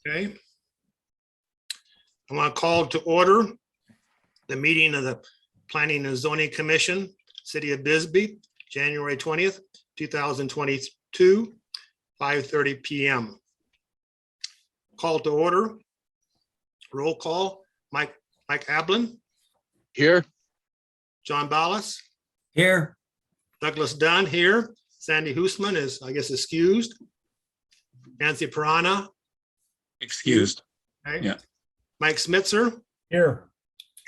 Okay. I want to call to order the meeting of the Planning and Zoning Commission, City of Bisbee, January 20th, 2022, 5:30 p.m. Call to order. Roll call. Mike Ablin. Here. John Ballas. Here. Douglas Dunn here. Sandy Hoosman is, I guess, excused. Nancy Piranha. Excused. Okay. Yeah. Mike Smitzer. Here.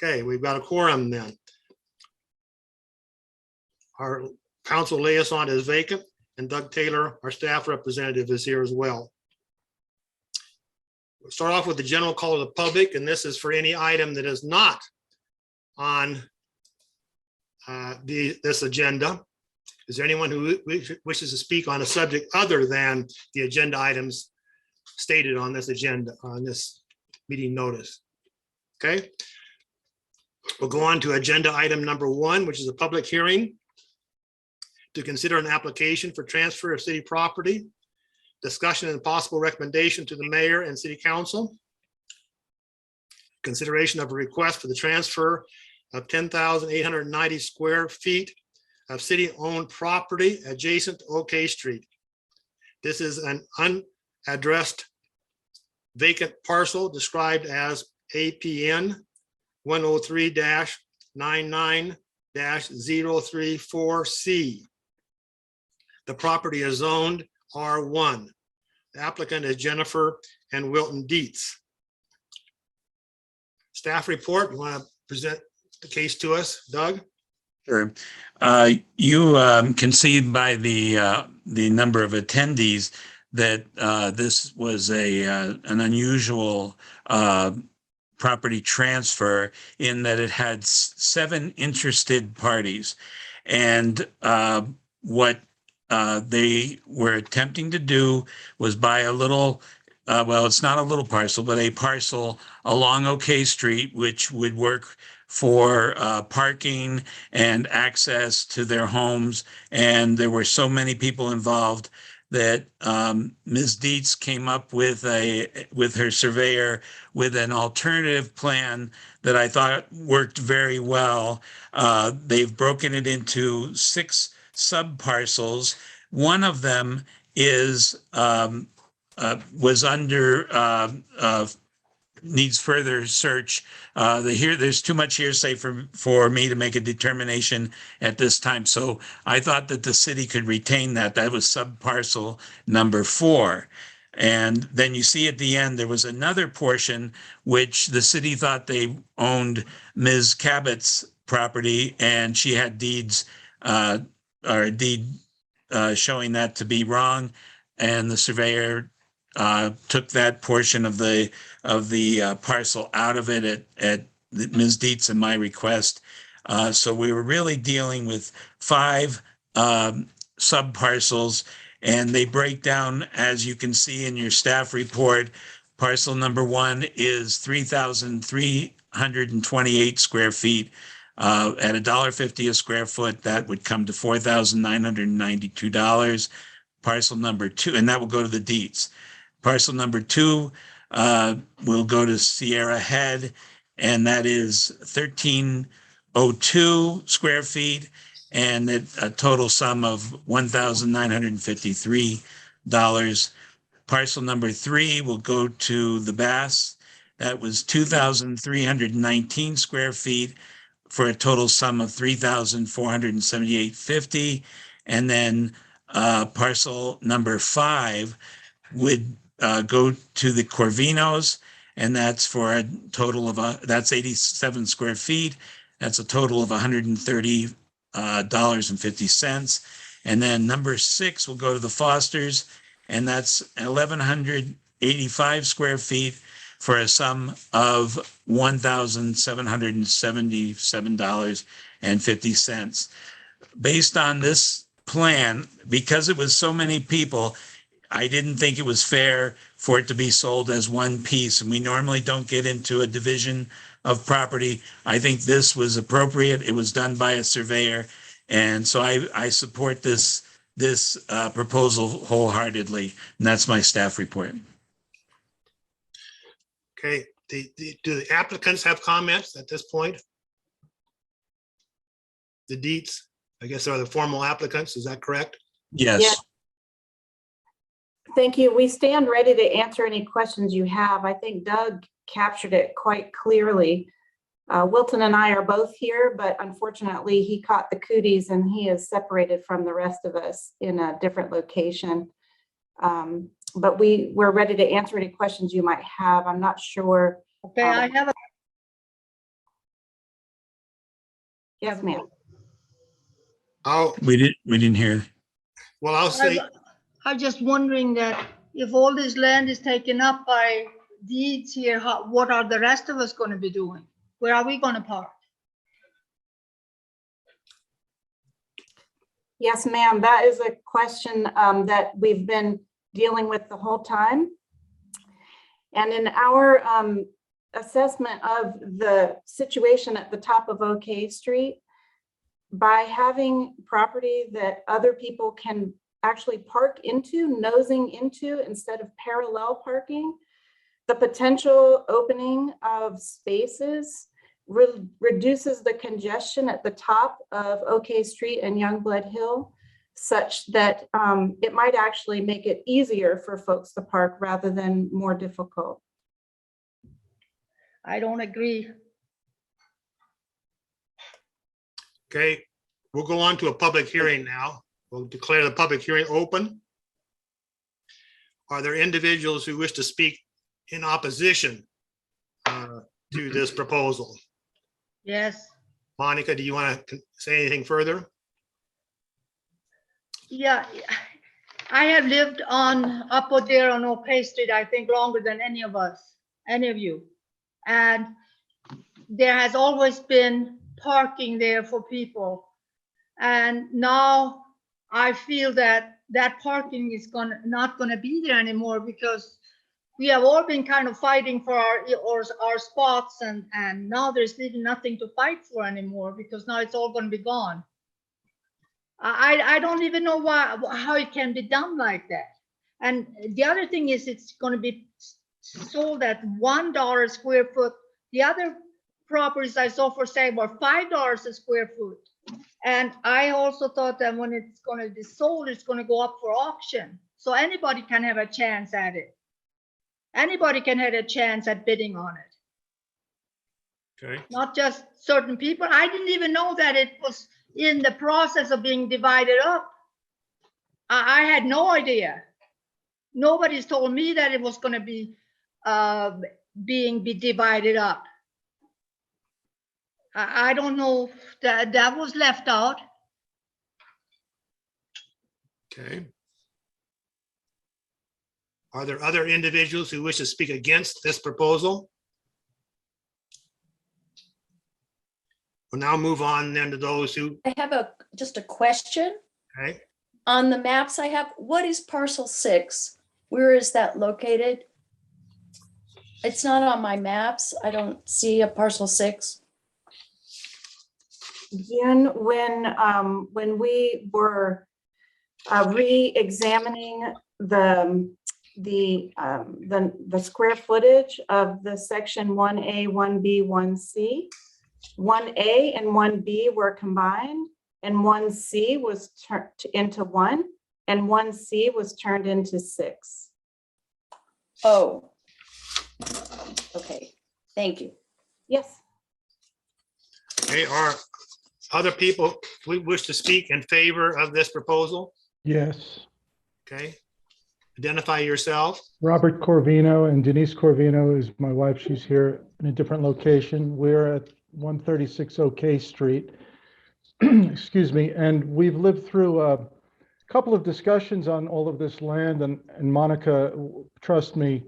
Okay, we've got a quorum then. Our council liaison is vacant, and Doug Taylor, our staff representative, is here as well. We'll start off with the general call of the public, and this is for any item that is not on this agenda. Is there anyone who wishes to speak on a subject other than the agenda items stated on this agenda, on this meeting notice? Okay. We'll go on to agenda item number 1, which is a public hearing to consider an application for transfer of city property, discussion and possible recommendation to the mayor and city council, consideration of a request for the transfer of 10,890 square feet of city-owned property adjacent to OK Street. This is an unaddressed vacant parcel described as APN 103-99-034C. The property is zoned R1. The applicant is Jennifer and Wilton Dietz. Staff report, you want to present the case to us, Doug? Sure. You can see by the number of attendees that this was an unusual property transfer in that it had 7 interested parties. And what they were attempting to do was buy a little, well, it's not a little parcel, but a parcel along OK Street, which would work for parking and access to their homes. And there were so many people involved that Ms. Dietz came up with her surveyor with an alternative plan that I thought worked very well. They've broken it into 6 sub parcels. One of them is was under needs further search. There's too much hearsay for me to make a determination at this time. So I thought that the city could retain that. That was sub parcel number 4. And then you see at the end, there was another portion which the city thought they owned Ms. Cabot's property, and she had deeds or a deed showing that to be wrong. And the surveyor took that portion of the parcel out of it at Ms. Dietz and my request. So we were really dealing with 5 sub parcels, and they break down, as you can see in your staff report. Parcel number 1 is 3,328 square feet. At $1.50 a square foot, that would come to $4,992. Parcel number 2, and that will go to the Dietz. Parcel number 2 will go to Sierra Head, and that is 1,302 square feet, and a total sum of $1,953. Parcel number 3 will go to the Bass. That was 2,319 square feet for a total sum of $3,478.50. And then parcel number 5 would go to the Corvinos, and that's for a total of that's 87 square feet. That's a total of $130.50. And then number 6 will go to the Fosters, and that's 1,185 square feet for a sum of $1,777.50. Based on this plan, because it was so many people, I didn't think it was fair for it to be sold as one piece, and we normally don't get into a division of property. I think this was appropriate. It was done by a surveyor, and so I support this proposal wholeheartedly, and that's my staff report. Okay, do the applicants have comments at this point? The Dietz, I guess, are the formal applicants, is that correct? Yes. Yeah. Thank you. We stand ready to answer any questions you have. I think Doug captured it quite clearly. Wilton and I are both here, but unfortunately he caught the cooties and he is separated from the rest of us in a different location. But we're ready to answer any questions you might have. I'm not sure. Okay, I have a, Yes, ma'am. Oh, We didn't hear. well, I'll say, I'm just wondering that if all this land is taken up by deeds here, what are the rest of us going to be doing? Where are we going to park? Yes, ma'am. That is a question that we've been dealing with the whole time. And in our assessment of the situation at the top of OK Street, by having property that other people can actually park into, nosing into, instead of parallel parking, the potential opening of spaces reduces the congestion at the top of OK Street and Youngblood Hill, such that it might actually make it easier for folks to park rather than more difficult. I don't agree. okay, we'll go on to a public hearing now. We'll declare the public hearing open. Are there individuals who wish to speak in opposition to this proposal? Yes. Monica, do you want to say anything further? Yeah, I have lived up there on OK Street, I think longer than any of you. And there has always been parking there for people. And now I feel that that parking is not going to be there anymore, because we have all been kind of fighting for our spots, and now there's really nothing to fight for anymore, because now it's all going to be gone. I don't even know how it can be done like that. And the other thing is, it's going to be sold at $1 a square foot. The other properties I saw for sale were $5 a square foot. And I also thought that when it's going to be sold, it's going to go up for auction. So anybody can have a chance at it. Anybody can have a chance at bidding on it. Okay, Not just certain people. I didn't even know that it was in the process of being divided up. I had no idea. Nobody's told me that it was going to be be divided up. I don't know if that was left out. okay. Are there other individuals who wish to speak against this proposal? We'll now move on then to those who, I have just a question. okay, On the maps I have, what is parcel 6? Where is that located? It's not on my maps. I don't see a parcel 6. Again, when we were re-examining the square footage of the section 1A, 1B, 1C, 1A and 1B were combined, and 1C was turned into 1, and 1C was turned into 6. Oh. Okay, thank you. Yes. okay, are other people who wish to speak in favor of this proposal? Yes, Okay, identify yourself. Robert Corvino, and Denise Corvino is my wife. She's here in a different location. We're at 136 OK Street. Excuse me. And we've lived through a couple of discussions on all of this land. And Monica, trust me,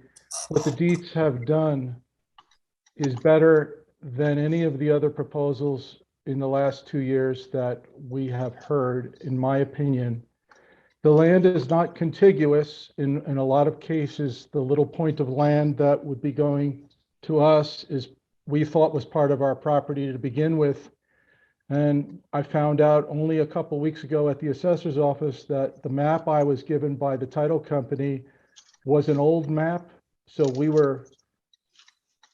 what the Dietz have done is better than any of the other proposals in the last 2 years that we have heard, in my opinion. The land is not contiguous. In a lot of cases, the little point of land that would be going to us is, we thought, was part of our property to begin with. And I found out only a couple weeks ago at the assessor's office that the map I was given by the title company was an old map. So we were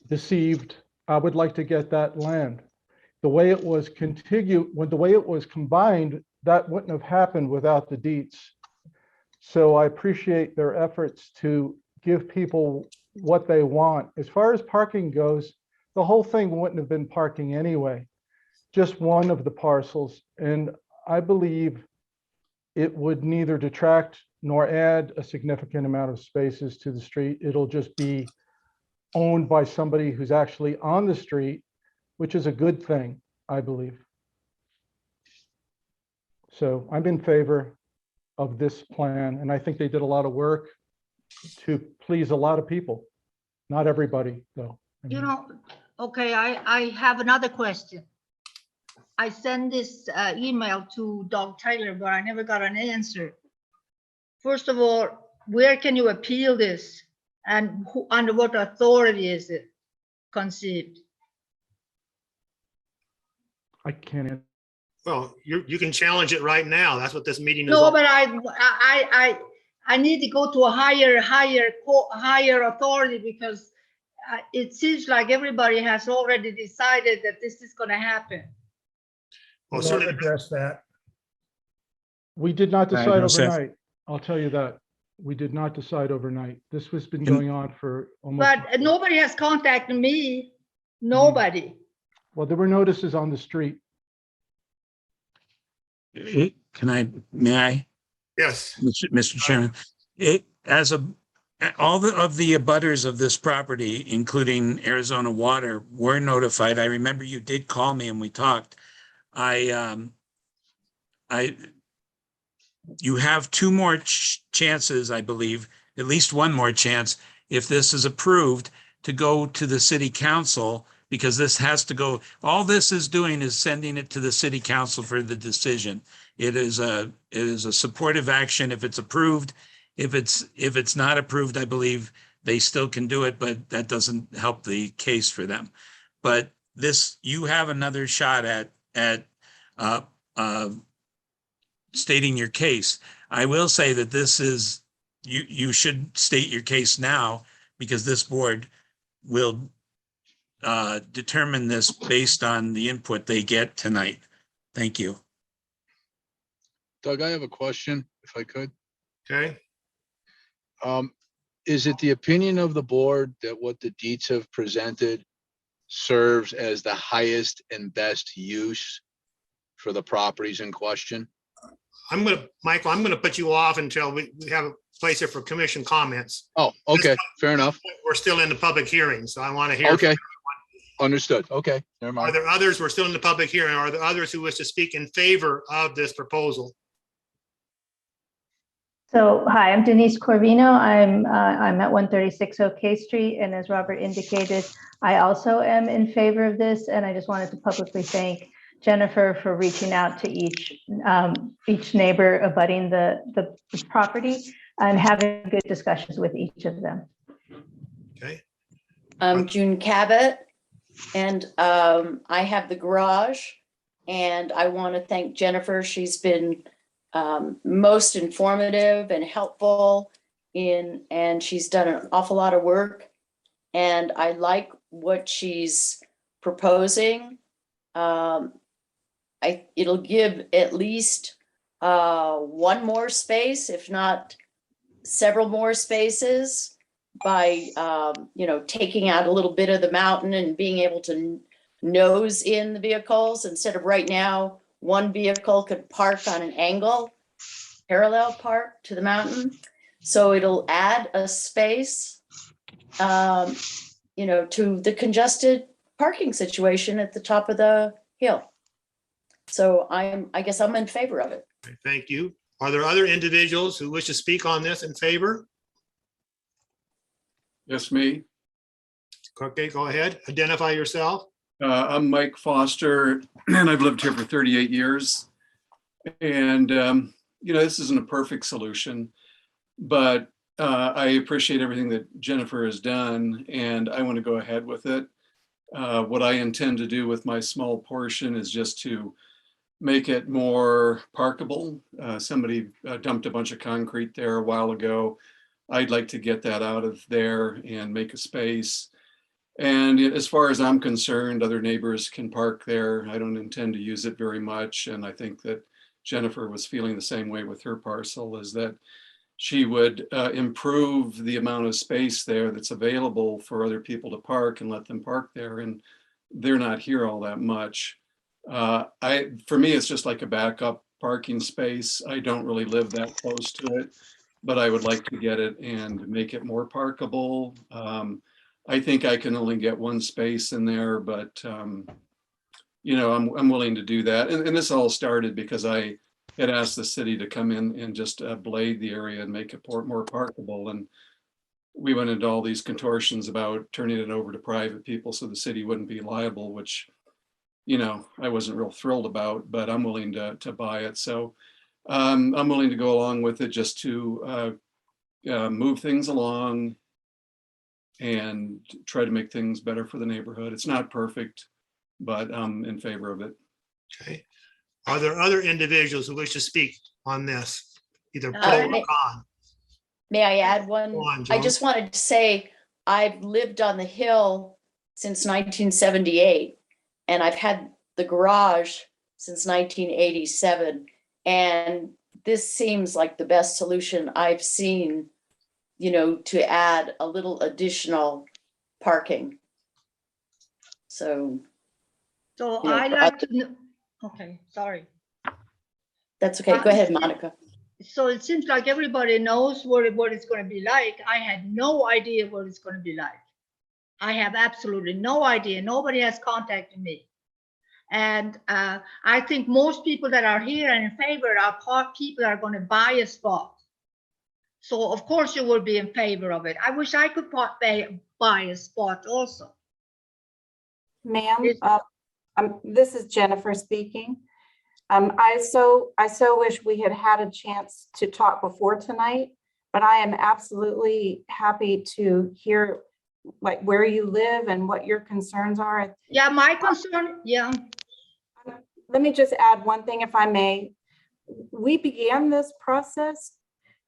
deceived. I would like to get that land. The way it was the way it was combined, that wouldn't have happened without the deeds. So I appreciate their efforts to give people what they want. As far as parking goes, the whole thing wouldn't have been parking anyway, just one of the parcels. And I believe it would neither detract nor add a significant amount of spaces to the street. It'll just be owned by somebody who's actually on the street, which is a good thing, I believe. So I'm in favor of this plan, and I think they did a lot of work to please a lot of people. Not everybody, though. You know, okay, I have another question. I sent this email to Doug Taylor, but I never got an answer. First of all, where can you appeal this? And who, under what authority is it conceived? I can't answer. Well, you can challenge it right now. That's what this meeting is. No, all- but I need to go to a higher authority, because it seems like everybody has already decided that this is going to happen. Well, We'll certainly, address that. We did not Right, decide no, Seth. overnight. I'll tell you that. We did not decide overnight. This has been Can- going on for almost. But nobody has contacted me. Nobody. Well, there were notices on the street. May I? yes. Mr. Chairman, all of the abutters of this property, including Arizona Water, were notified. I remember you did call me and we talked. You have two more chances, I believe, at least one more chance, if this is approved, to go to the city council, because this has to go, all this is doing is sending it to the city council for the decision. It is a supportive action if it's approved. If it's not approved, I believe they still can do it, but that doesn't help the case for them. But this, you have another shot at stating your case. I will say that this is, you should state your case now, because this board will determine this based on the input they get tonight. Thank you. Doug, I have a question, if I could. Okay. Is it the opinion of the board that what the deeds have presented serves as the highest and best use for the properties in question? Michael, I'm gonna put you off until we have a place here for commission comments. Oh, okay, fair enough. We're still in the public hearing, so I want to hear. Okay, understood. Okay, never Are mind. there others? We're still in the public hearing. Are there others who wish to speak in favor of this proposal? So, hi, I'm Denise Corvino. I'm at 136 OK Street, and as Robert indicated, I also am in favor of this, and I just wanted to publicly thank Jennifer for reaching out to each neighbor abutting the property and having good discussions with each of them. Okay. I'm June Cabot, and I have the garage, and I want to thank Jennifer. She's been most informative and helpful and she's done an awful lot of work, and I like what she's proposing. It'll give at least one more space, if not several more spaces, by taking out a little bit of the mountain and being able to nose in the vehicles instead of right now, one vehicle could park on an angle, parallel park to the mountain. So it'll add a space, to the congested parking situation at the top of the hill. So I guess I'm in favor of it. Thank you. Are there other individuals who wish to speak on this in favor? Yes, me. Okay, go ahead. Identify yourself. I'm Mike Foster, and I've lived here for 38 years. And, this isn't a perfect solution, but I appreciate everything that Jennifer has done, and I want to go ahead with it. What I intend to do with my small portion is just to make it more parkable. Somebody dumped a bunch of concrete there a while ago. I'd like to get that out of there and make a space. And as far as I'm concerned, other neighbors can park there. I don't intend to use it very much. And I think that Jennifer was feeling the same way with her parcel, is that she would improve the amount of space there that's available for other people to park and let them park there. And they're not here all that much. For me, it's just like a backup parking space. I don't really live that close to it, but I would like to get it and make it more parkable. I think I can only get one space in there, but you know, I'm willing to do that. And this all started because I had asked the city to come in and just blade the area and make it more parkable. And we went into all these contortions about turning it over to private people so the city wouldn't be liable, which, you know, I wasn't real thrilled about, but I'm willing to buy it. So I'm willing to go along with it just to move things along and try to make things better for the neighborhood. It's not perfect, but I'm in favor of it. Okay. Are there other individuals who wish to speak on this, either pro or may- con? May I add one? Go on, I Joan. just wanted to say, I've lived on the hill since 1978, and I've had the garage since 1987. And this seems like the best solution I've seen, you know, to add a little additional parking. So So You know, I like to know, okay, sorry. that's okay. Go ahead, Monica. So it seems like everybody knows what it's going to be like. I had no idea what it's going to be like. I have absolutely no idea. Nobody has contacted me. And I think most people that are here and in favor are people that are going to buy a spot. So of course you will be in favor of it. I wish I could buy a spot also. Ma'am, Yes. this is Jennifer speaking. I so wish we had a chance to talk before tonight, but I am absolutely happy to hear like where you live and what your concerns are. Yeah, my concern, yeah. Let me just add one thing, if I may. We began this process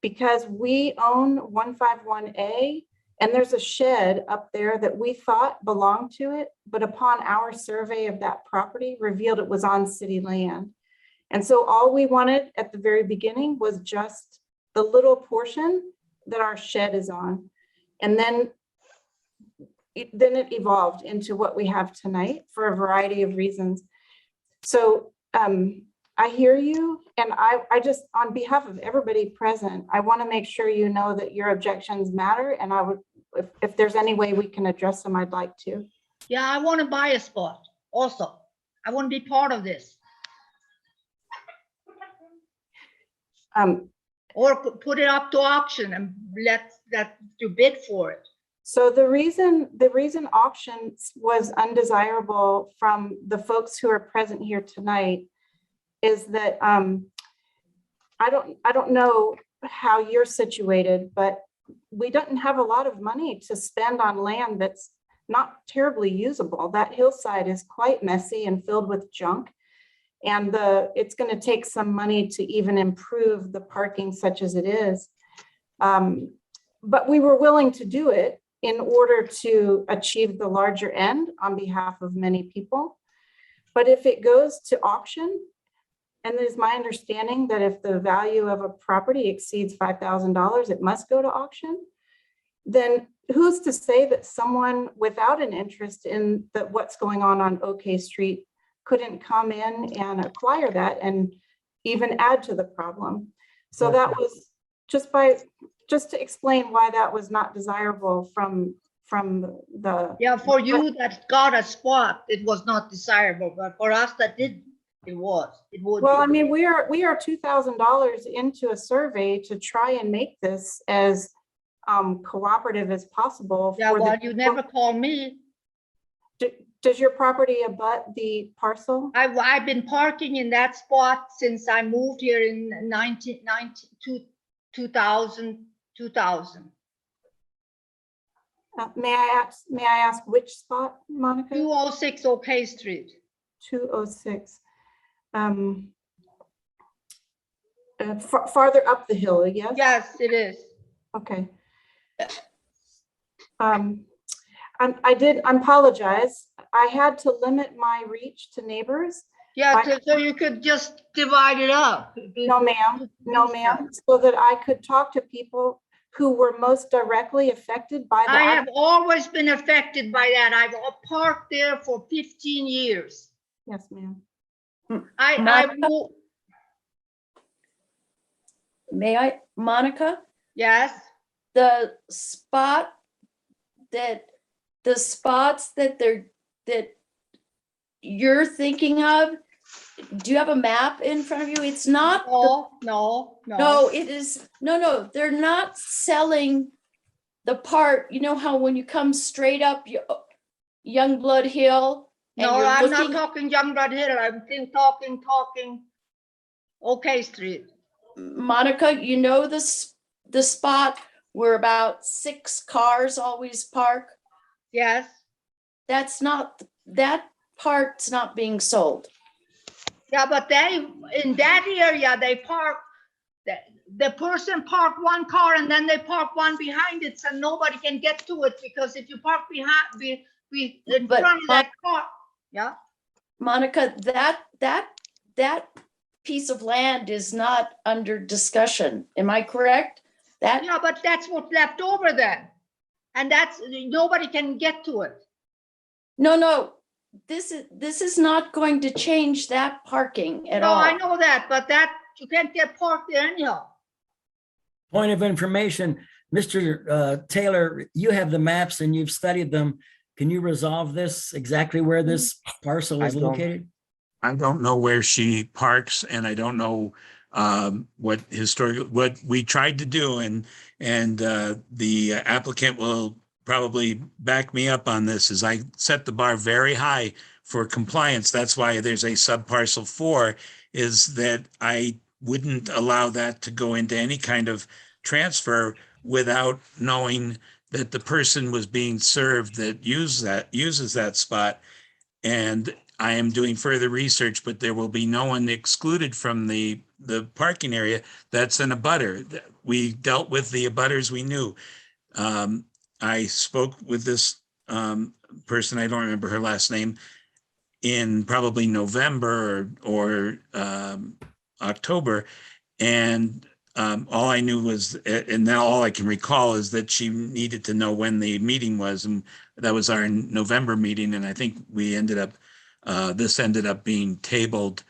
because we own 151A, and there's a shed up there that we thought belonged to it, but upon our survey of that property revealed it was on city land. And so all we wanted at the very beginning was just the little portion that our shed is on. And then it evolved into what we have tonight for a variety of reasons. So I hear you, and I just, on behalf of everybody present, I want to make sure you know that your objections matter, and I would, if there's any way we can address them, I'd like to. Yeah, I want to buy a spot also. I want to be part of this. Or put it up to auction and let that to bid for it. So the reason auction was undesirable from the folks who are present here tonight is that I don't know how you're situated, but we don't have a lot of money to spend on land that's not terribly usable. That hillside is quite messy and filled with junk. And it's going to take some money to even improve the parking such as it is. But we were willing to do it in order to achieve the larger end on behalf of many people. But if it goes to auction, and it is my understanding that if the value of a property exceeds $5,000, it must go to auction, then who's to say that someone without an interest in what's going on OK Street couldn't come in and acquire that and even add to the problem? So that was just to explain why that was not desirable from the. Yeah, for you that got a spot, it was not desirable, but for us that didn't, it was. It would. Well, be. I mean, we are $2,000 into a survey to try and make this as cooperative as possible. Yeah, for well, you never called me. Does your property abut the parcel? I've been parking in that spot since I moved here in 2000. May I ask which spot, Monica? 206 OK Street. 206. Farther up the hill, yes? Yes, it is. Okay. I apologize. I had to limit my reach to neighbors. Yeah, so you could just divide it up. No, ma'am, no, ma'am, so that I could talk to people who were most directly affected by the. I have always been affected by that. I've parked there for 15 years. Yes, ma'am. Monica? May I, Monica? Yes, The spots that that you're thinking of, do you have a map in front of you? It's not, no. it is, no, they're not selling the part, you know how when you come straight up Youngblood Hill? and No, you're I'm not looking- talking Youngblood Hill. I'm talking OK Street. Monica, you know the spot where about 6 cars always park? Yes, That's not, that part's not being sold. yeah, but in that area, they park, the person park one car and then they park one behind it, so nobody can get to it, because if you park in But front of that car, yeah. Monica, that piece of land is not under discussion. Am I correct? Yeah, but that's what's left over then. And that's, nobody can get to it. No, this is not going to change that parking at No, all. I know that, but you can't get parked there anyhow. Point of information, Mr. Taylor, you have the maps and you've studied them. Can you resolve this exactly where this parcel is I don't. located? I don't know where she parks, and I don't know what we tried to do, and the applicant will probably back me up on this, is I set the bar very high for compliance. That's why there's a subparcel 4, is that I wouldn't allow that to go into any kind of transfer without knowing that the person was being served that uses that spot. And I am doing further research, but there will be no one excluded from the parking area that's an abutter. We dealt with the abutters we knew. I spoke with this person, I don't remember her last name, in probably November or October. And all I knew was, and now all I can recall is that she needed to know when the meeting was. And that was our November meeting. And I think this ended up being tabled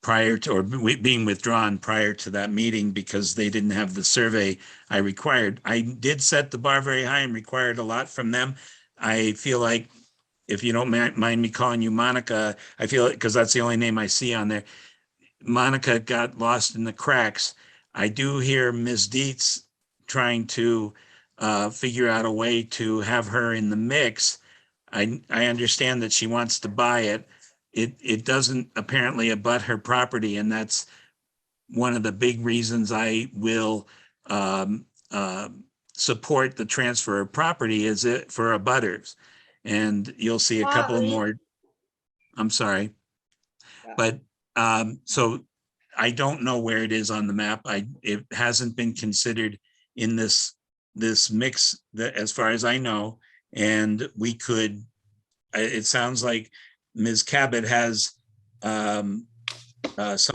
prior to, or being withdrawn prior to that meeting, because they didn't have the survey I required. I did set the bar very high and required a lot from them. I feel like, if you don't mind me calling you Monica, I feel like, because that's the only name I see on there, Monica got lost in the cracks. I do hear Ms. Dietz trying to figure out a way to have her in the mix. I understand that she wants to buy it. It doesn't apparently abut her property, and that's one of the big reasons I will support the transfer of property, is it for abutters. And you'll see a couple of more. I'm sorry. But so I don't know where it is on the map. It hasn't been considered in this mix, that, as far as I know. And we could, it sounds like Ms. Cabot has some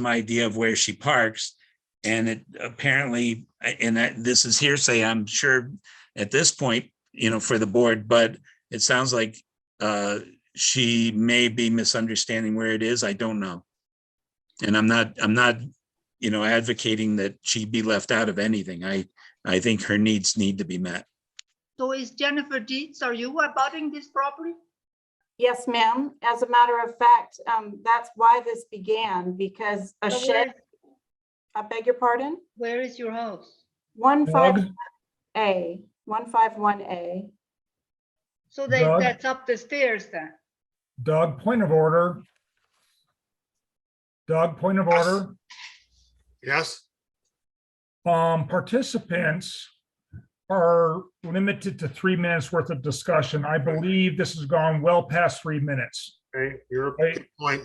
idea of where she parks, and it apparently, and this is hearsay, I'm sure at this point, for the board, but it sounds like she may be misunderstanding where it is. I don't know. And I'm not, advocating that she be left out of anything. I think her needs need to be met. So is Jennifer Dietz, are you abutting this property? Yes, ma'am. As a matter of fact, that's why this began, because a So shed, I beg your pardon? Where is your house? 151A, 151A. So Doug? that's up the stairs then. Doug, point of order. Doug, point of order. Yes, Participants are limited to 3 minutes worth of discussion. I believe this has gone well past 3 minutes. okay, your Right. point.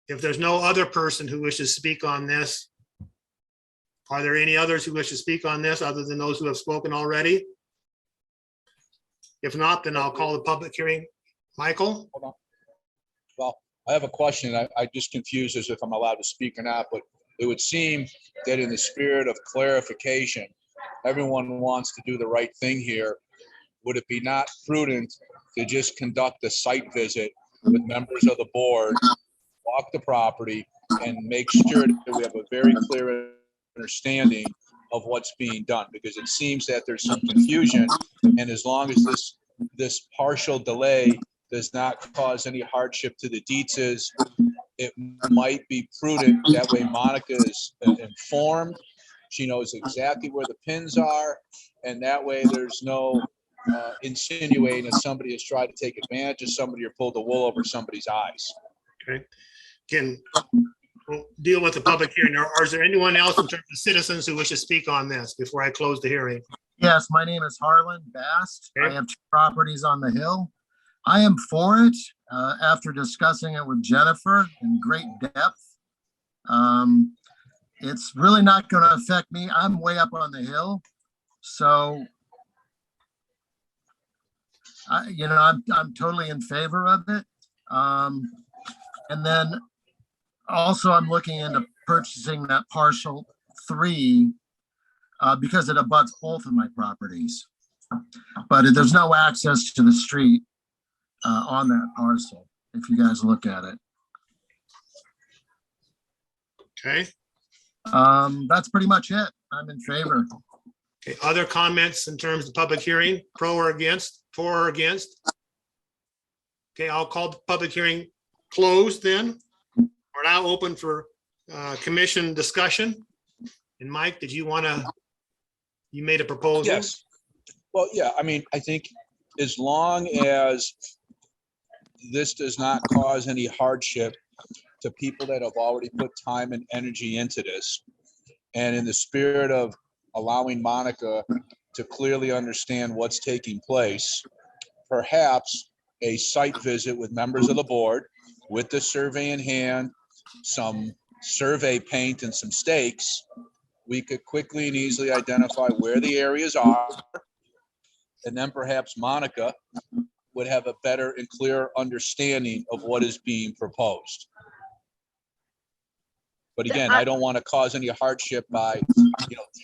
If there's no other person who wishes to speak on this, are there any others who wish to speak on this other than those who have spoken already? If not, then I'll call the public hearing. Michael? Hold on. Well, I have a question. I just confused as if I'm allowed to speak or not, but it would seem that in the spirit of clarification, everyone wants to do the right thing here. Would it be not prudent to just conduct a site visit with members of the board, walk the property, and make sure that we have a very clear understanding of what's being done? Because it seems that there's some confusion, and as long as this partial delay does not cause any hardship to the Dietzes, it might be prudent. That way Monica is informed. She knows exactly where the pins are, and that way there's no insinuating that somebody has tried to take advantage of somebody or pulled the wool over somebody's eyes. Okay. Again, we'll deal with the public hearing. Or is there anyone else in terms of citizens who wish to speak on this before I close the hearing? Yes, my name is Harlan Bast. Okay. I have 2 properties on the hill. I am for it after discussing it with Jennifer in great depth. It's really not going to affect me. I'm way up on the hill. So, I'm totally in favor of it. And then also I'm looking into purchasing that parcel 3 because it abuts both of my properties. But there's no access to the street on that parcel, if you guys look at it. Okay. That's pretty much it. I'm in favor. Okay. Other comments in terms of public hearing, pro or against, for or against? Okay, I'll call the public hearing closed then. We're now open for commission discussion. And Mike, did you want to, you made a proposal? Yes. Well, yeah, I mean, I think as long as this does not cause any hardship to people that have already put time and energy into this, and in the spirit of allowing Monica to clearly understand what's taking place, perhaps a site visit with members of the board with the survey in hand, some survey paint and some stakes, we could quickly and easily identify where the areas are. And then perhaps Monica would have a better and clearer understanding of what is being proposed. But again, I don't want to cause any hardship by,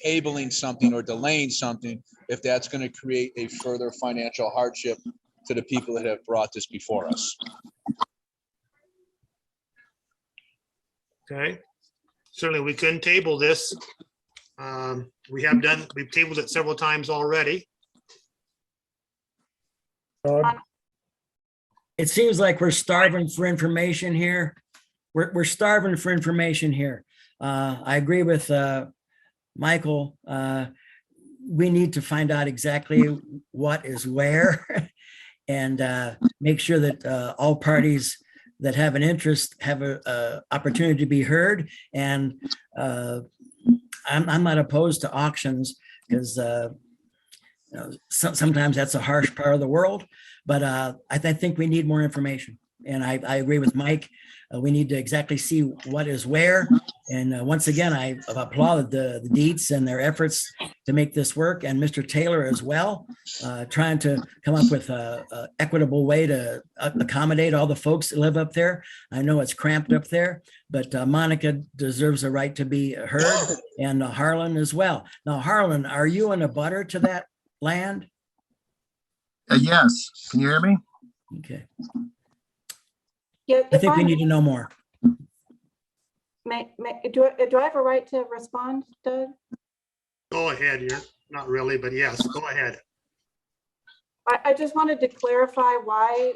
tabling something or delaying something if that's going to create a further financial hardship to the people that have brought this before us. Okay, certainly we couldn't table this. We've tabled it several times already. Doug? It seems like we're starving for information here. We're starving for information here. I agree with Michael. We need to find out exactly what is where and make sure that all parties that have an interest have a opportunity to be heard. And I'm not opposed to auctions because sometimes that's a harsh part of the world, but I think we need more information. And I agree with Mike. We need to exactly see what is where. And once again, I applauded the Dietz and their efforts to make this work, and Mr. Taylor as well, trying to come up with an equitable way to accommodate all the folks that live up there. I know it's cramped up there, but Monica deserves a right to be heard, and Harlan as well. Now, Harlan, are you in a butter to that land? Yes. Can you hear me? Okay. Yeah, I think we need to know more. Do I have a right to respond, Doug? Go ahead, you're not really, but yes, go ahead. I just wanted to clarify why,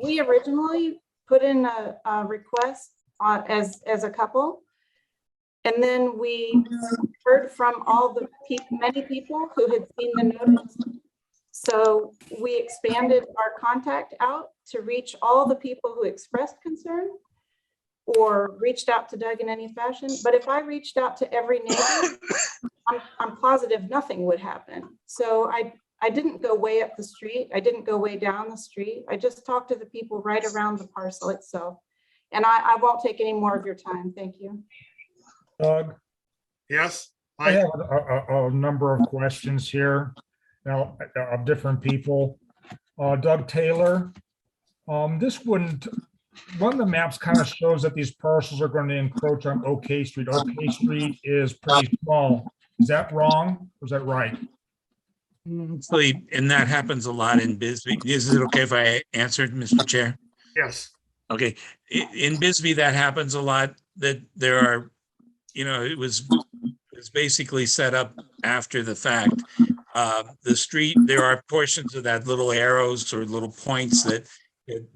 we originally put in a request as a couple. And then we heard from many people who had seen the notice. So we expanded our contact out to reach all the people who expressed concern or reached out to Doug in any fashion. But if I reached out to every neighbor, I'm positive nothing would happen. So I didn't go way up the street. I didn't go way down the street. I just talked to the people right around the parcel itself. And I won't take any more of your time. Thank you. Doug? Yes? I Mike? have a number of questions here. now of different people. Doug Taylor, this wouldn't, one of the maps kind of shows that these parcels are going to encroach on OK Street. OK Street is pretty small. Is that wrong or is that right? Actually, and that happens a lot in Bisbee. Is it okay if I answered, Mr. Chair? Yes. Okay, in Bisbee, that happens a lot, that there are, it was basically set up after the fact. The street, there are portions of that little arrows or little points that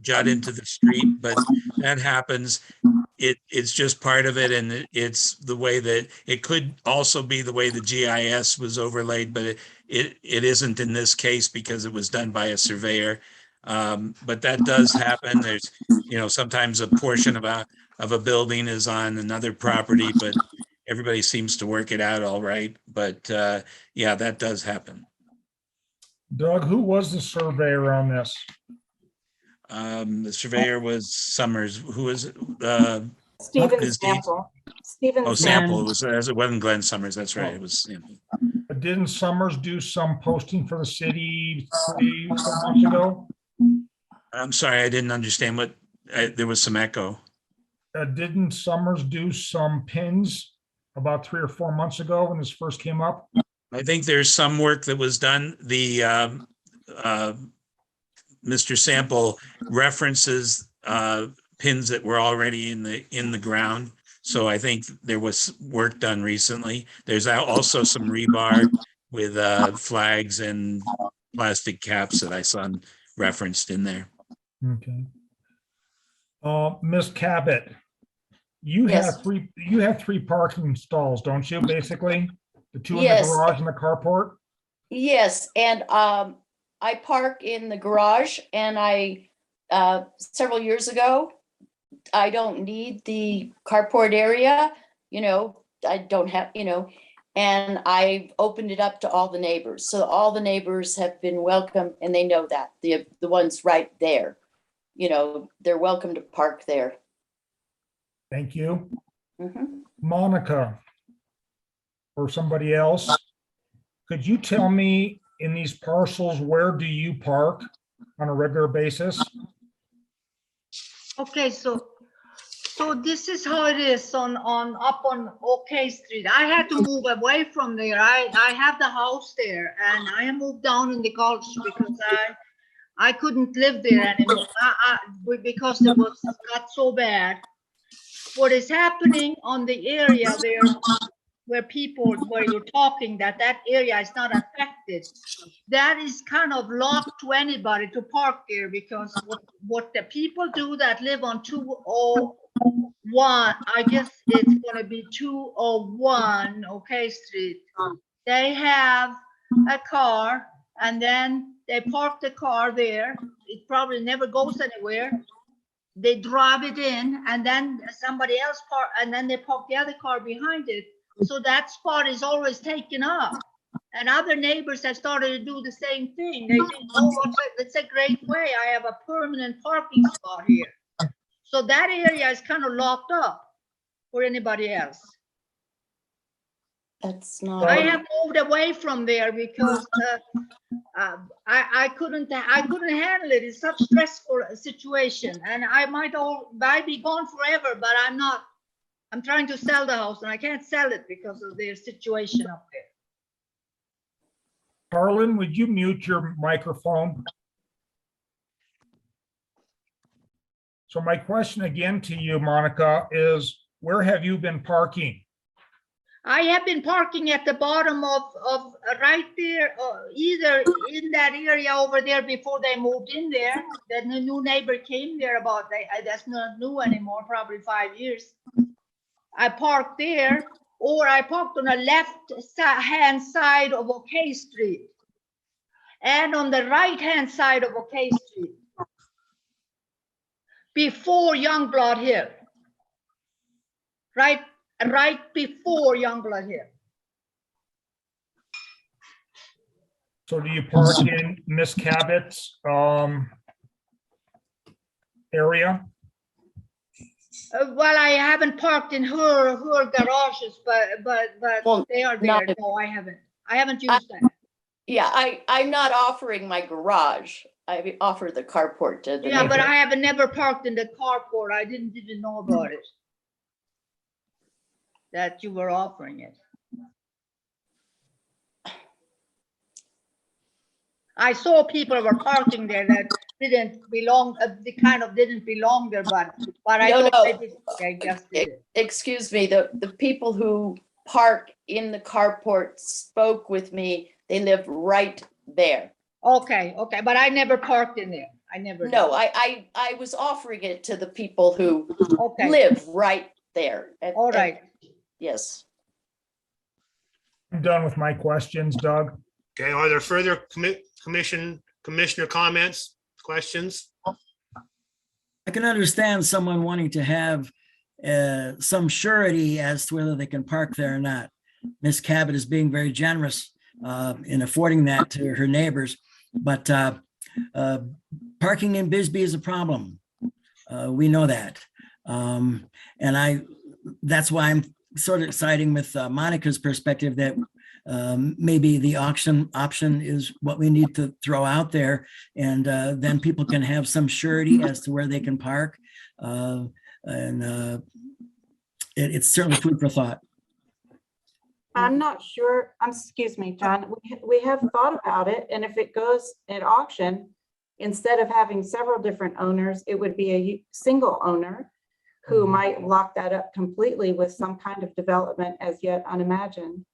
jut into the street, but that happens. It's just part of it, and it's the way that it could also be the way the GIS was overlaid, but it isn't in this case because it was done by a surveyor. But that does happen. There's, sometimes a portion of a building is on another property, but everybody seems to work it out all right. But yeah, that does happen. Doug, who was the surveyor on this? The surveyor was Summers. Who is it? Stephen Ms. Dees? Sample. Stephen Oh, Sample. Sample. It wasn't Glenn Summers. That's right. It was Sample. Didn't Summers do some posting for the city 3 months ago? I'm sorry, I didn't understand what, there was some echo. Didn't Summers do some pins about 3 or 4 months ago when this first came up? I think there's some work that was done. The Mr. Sample references pins that were already in the ground. So I think there was work done recently. There's also some rebar with flags and plastic caps that I saw referenced in there. Okay. Ms. Cabot, you Yes. have three parking stalls, don't you, basically? The two in the Yes. garage and the carport? Yes, and I park in the garage, and I several years ago, I don't need the carport area, I don't have, and I opened it up to all the neighbors. So all the neighbors have been welcome, and they know that, the ones right there, they're welcome to park there. Thank you. Mhm. Monica, or somebody else, could you tell me in these parcels, where do you park on a regular basis? Okay, so this is how it is on OK Street. I had to move away from there. I have the house there, and I moved down in the gulch because I couldn't live there anymore. Because it got so bad. What is happening on the area there where you're talking that area is not affected, that is kind of locked to anybody to park there, because what the people do that live on 201, I guess it's gonna be 201 OK Street. They have a car, and then they park the car there. It probably never goes anywhere. They drive it in, and then somebody else park, and then they park the other car behind it. So that spot is always taken up. And other neighbors have started to do the same thing. They think, oh, it's a great way. I have a permanent parking spot here. So that area is kind of locked up for anybody else. That's not. I have moved away from there because I couldn't handle it. It's such a stressful situation, and I might be gone forever, but I'm not. I'm trying to sell the house, and I can't sell it because of their situation up there. Carlin, would you mute your microphone? So my question again to you, Monica, is where have you been parking? I have been parking at the bottom of right there, either in that area over there before they moved in there. Then the new neighbor came there that's not new anymore, probably 5 years. I parked there, or I parked on the left-hand side of OK Street and on the right-hand side of OK Street before Youngblood Hill. Right before Youngblood Hill. So do you park in Miss Cabot's area? Well, I haven't parked in her garages, but Well, they are there. not- No, I haven't. I haven't used that. Yeah, I'm not offering my garage. I offer the carport to the Yeah, but neighbor. I have never parked in the carport. I didn't even know about it. That you were offering it. I saw people were parking there that didn't belong, they kind of didn't belong there, but I No, thought no. they just did it. Excuse me, the people who park in the carport spoke with me. They live right there. Okay, but I never parked in there. I never. No, did. I was offering it to the people who Okay, live right there. all right. Yes. I'm done with my questions, Doug. Okay, are there further commissioner comments, questions? I can understand someone wanting to have some surety as to whether they can park there or not. Ms. Cabot is being very generous in affording that to her neighbors, but parking in Bisbee is a problem. We know that. And that's why I'm sort of siding with Monica's perspective that maybe the auction option is what we need to throw out there. And then people can have some surety as to where they can park. It's certainly food for thought. I'm not sure, excuse me, John, we have thought about it, and if it goes at auction, instead of having several different owners, it would be a single owner who might lock that up completely with some kind of development as yet unimagined.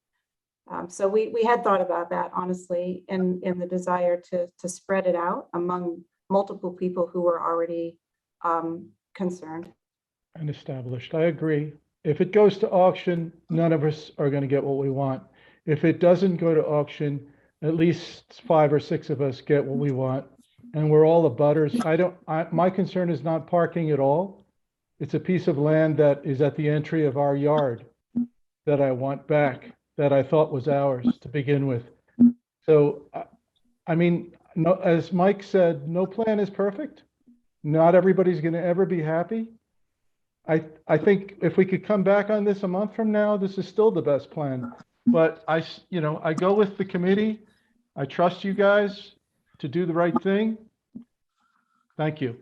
So we had thought about that, honestly, in the desire to spread it out among multiple people who were already concerned. And established. I agree. If it goes to auction, none of us are going to get what we want. If it doesn't go to auction, at least 5 or 6 of us get what we want. And we're all abutters. My concern is not parking at all. It's a piece of land that is at the entry of our yard that I want back, that I thought was ours to begin with. So, I mean, no, as Mike said, no plan is perfect. Not everybody's going to ever be happy. I think if we could come back on this a month from now, this is still the best plan. But I go with the committee. I trust you guys to do the right thing. Thank you.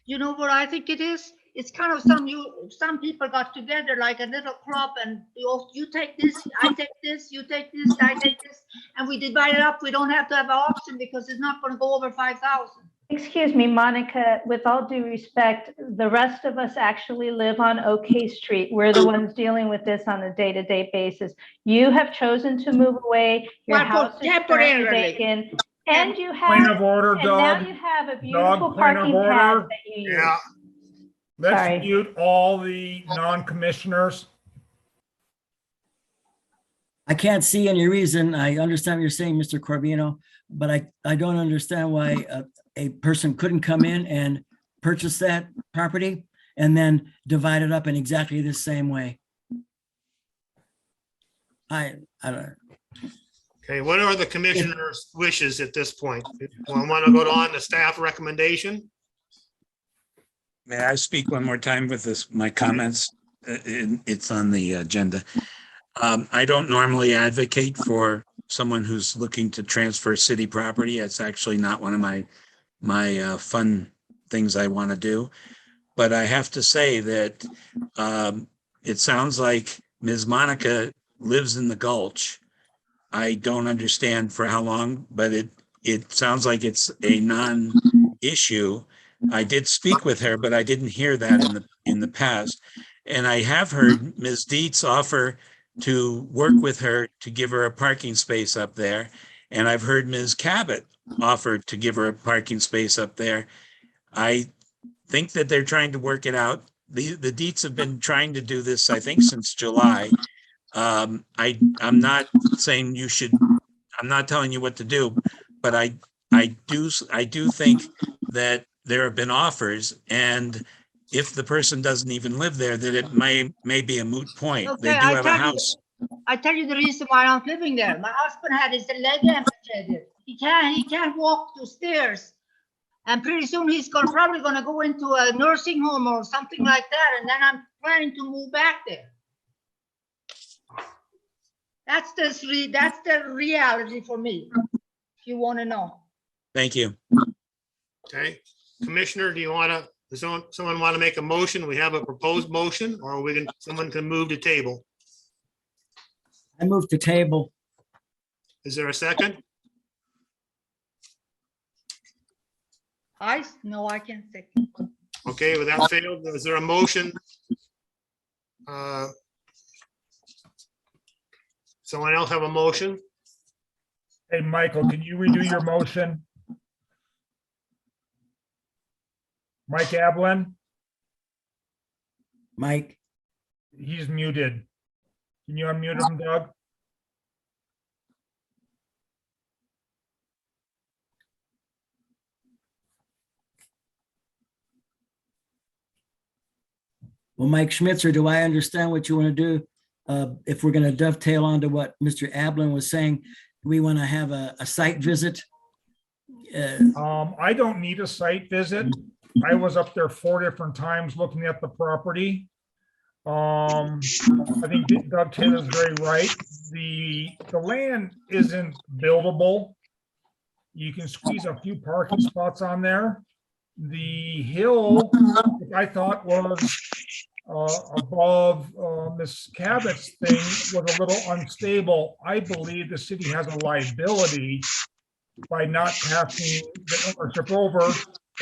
You know what I think it is? It's kind of some people got together like a little club, and you take this, I take this, you take this, I take this, and we divide it up. We don't have to have an auction because it's not going to go over 5,000. Excuse me, Monica, with all due respect, the rest of us actually live on OK Street. We're the ones dealing with this on a day-to-day basis. You have chosen to move away. Your house is currently vacant. And you have, Point of order, and Doug. now you have a beautiful Doug, point of parking pad order. that you use. Yeah. Let's Sorry. mute all the non-commissioners. I can't see any reason. I understand what you're saying, Mr. Corvino, but I don't understand why a person couldn't come in and purchase that property and then divide it up in exactly the same way. I don't know. Okay, what are the commissioners' wishes at this point? Want to go on the staff recommendation? May I speak one more time with my comments? It's on the agenda. I don't normally advocate for someone who's looking to transfer city property. It's actually not one of my fun things I want to do. But I have to say that it sounds like Ms. Monica lives in the Gulch. I don't understand for how long, but it sounds like it's a non-issue. I did speak with her, but I didn't hear that in the past. And I have heard Ms. Dietz offer to work with her to give her a parking space up there. And I've heard Ms. Cabot offer to give her a parking space up there. I think that they're trying to work it out. The Dietz have been trying to do this, I think, since July. I'm not saying you should, I'm not telling you what to do, but I do think that there have been offers, and if the person doesn't even live there, that it may be a moot point. They Okay, do have a house. I tell you the reason why I'm living there. My husband had his leg amputated. He can't walk the stairs. And pretty soon he's probably going to go into a nursing home or something like that. And then I'm planning to move back there. That's the reality for me, if you want to know. Thank you. Okay, Commissioner, do you want to, does someone want to make a motion? We have a proposed motion, or someone can move to table. I move to table. Is there a second? No, I can't say. Okay, with that failed, is there a motion? Someone else have a motion? Hey, Michael, can you redo your motion? Mike Ablin, Mike, he's muted. Can you unmute him, Doug? well, Mike Schmitzer, do I understand what you want to do? If we're going to dovetail onto what Mr. Ablin was saying, we want to have a site visit. I don't need a site visit. I was up there 4 different times looking at the property. I think Doug Taylor's very right. The land isn't buildable. You can squeeze a few parking spots on there. The hill, I thought was above Miss Cabot's thing, was a little unstable. I believe the city has a liability by not passing the ownership over,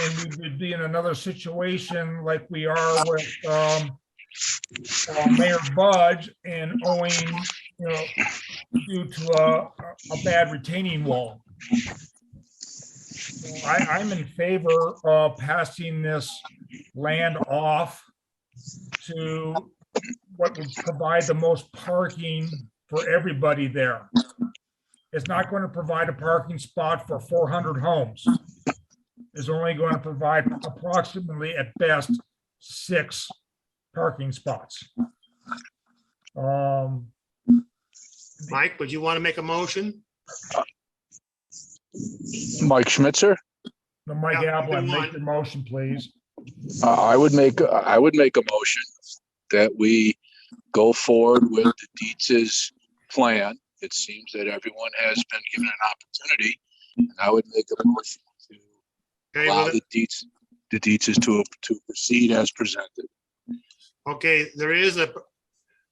and we would be in another situation like we are with Mayor Budge and owing, due to a bad retaining wall. So I'm in favor of passing this land off to what would provide the most parking for everybody there. It's not going to provide a parking spot for 400 homes. It's only going to provide approximately, at best, 6 parking spots. Mike, would you want to make a motion? Mike Schmitzer, Mike Yeah, Ablin, either make one. your motion, please. I would make a motion that we go forward with the Dietz's plan. It seems that everyone has been given an opportunity, and I would make a motion to Okay, allow with it. the Dietz's to proceed as presented. Okay, there is a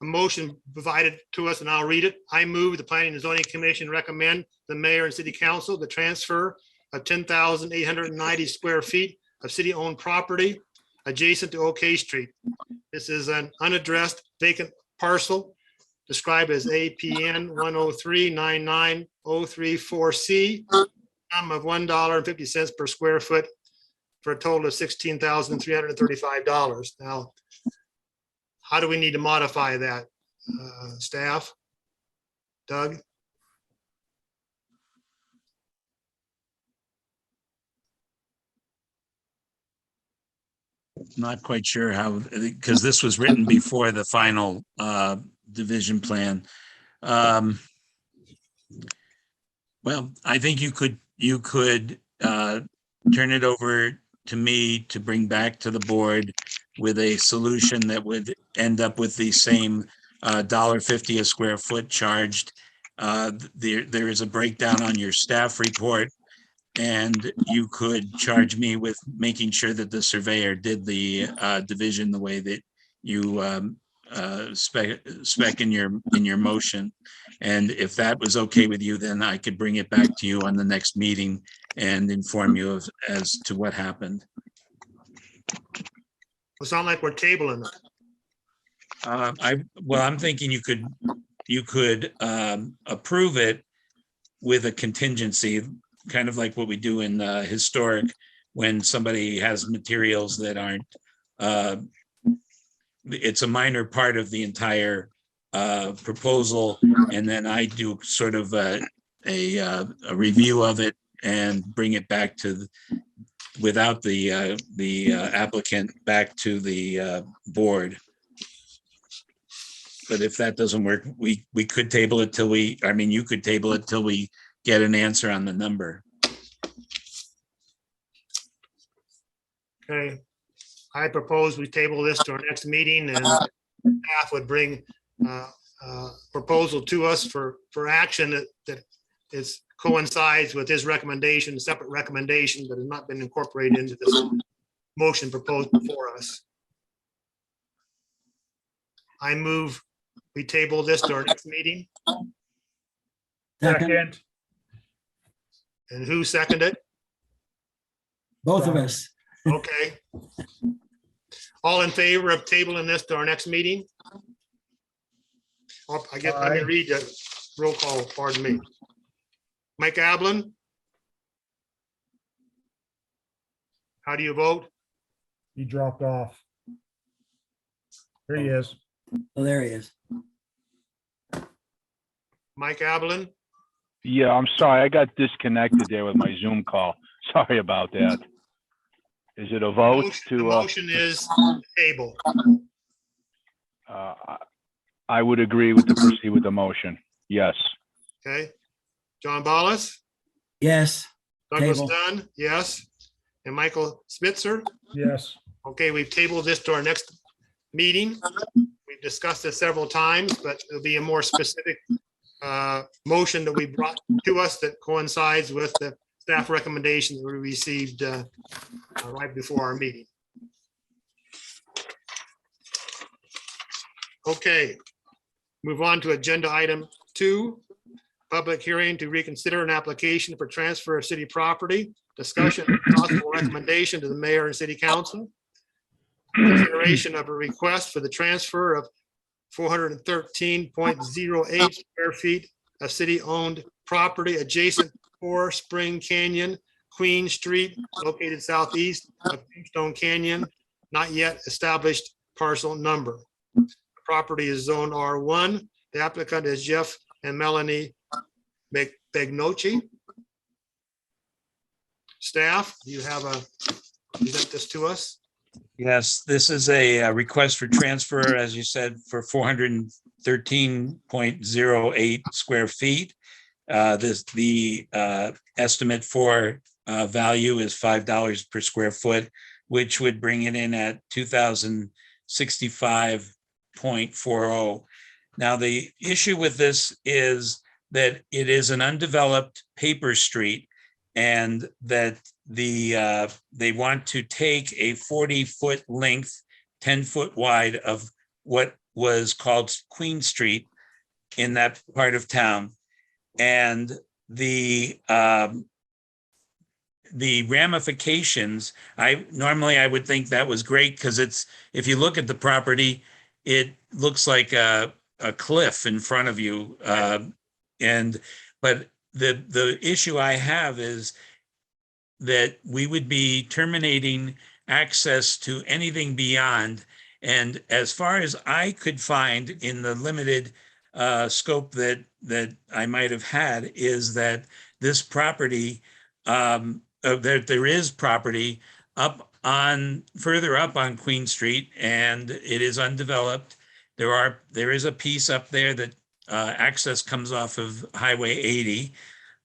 motion provided to us, and I'll read it. I move the Planning and Zoning Commission recommend the mayor and city council the transfer of 10,890 square feet of city-owned property adjacent to OK Street. This is an unaddressed vacant parcel described as APN 103-99034C, sum of $1.50 per square foot for a total of $16,335. Now, how do we need to modify that, staff? Doug? Not quite sure how, because this was written before the final division plan. Well, I think you could turn it over to me to bring back to the board with a solution that would end up with the same $1.50 a square foot charged. There is a breakdown on your staff report, and you could charge me with making sure that the surveyor did the division the way that you spec in your motion. And if that was okay with you, then I could bring it back to you on the next meeting and inform you as to what happened. It's not like we're tabling it. I'm thinking you could approve it with a contingency, kind of like what we do in historic, when somebody has materials that aren't, it's a minor part of the entire proposal, and then I do sort of a review of it and bring it back to without the applicant back to the board. But if that doesn't work, we could table it till you could table it till we get an answer on the number. Okay, I propose we table this to our next meeting, and staff would bring a proposal to us for action that is coincides with his recommendation, separate recommendation, but has not been incorporated into this motion proposed before us. I move we table this to our next meeting. Second, Second, And who seconded? both of us. Okay. All in favor of tabling this to our next meeting? Oh, I guess, let me Aye. read the roll call, pardon me. Mike Ablin? How do you vote? he dropped off. Here he is. Oh, there he is. Mike Ablin? Yeah, I'm sorry. I got disconnected there with my Zoom call. Sorry about that. Is it a vote The to, motion is table. I would agree with to proceed with the motion. Yes. Okay. John Ballas? Yes, Douglas Table. Dunn? Yes. And Michael Spitzer? Yes, Okay, we've tabled this to our next meeting. We've discussed this several times, but it'll be a more specific motion that we brought to us that coincides with the staff recommendation that we received right before our meeting. Okay, move on to agenda item 2, public hearing to reconsider an application for transfer of city property, discussion and possible recommendation to the mayor and city council. Consideration of a request for the transfer of 413.08 square feet of city-owned property adjacent to Spring Canyon, Queen Street, located southeast of Tombstone Canyon, not yet established parcel number. The property is zone R1. The applicant is Jeff and Melanie Begnocci. Staff, do you have present this to us? Yes, this is a request for transfer, as you said, for 413.08 square feet. The estimate for value is $5 per square foot, which would bring it in at 2,065.40. Now, the issue with this is that it is an undeveloped paper street, and that they want to take a 40-foot length, 10-foot wide of what was called Queen Street in that part of town. And the ramifications, I would think that was great, because it's, if you look at the property, it looks like a cliff in front of you. But the issue I have is that we would be terminating access to anything beyond. And as far as I could find in the limited scope that I might have had, is that this property, that there is property further up on Queen Street, and it is undeveloped. There is a piece up there that access comes off of Highway 80,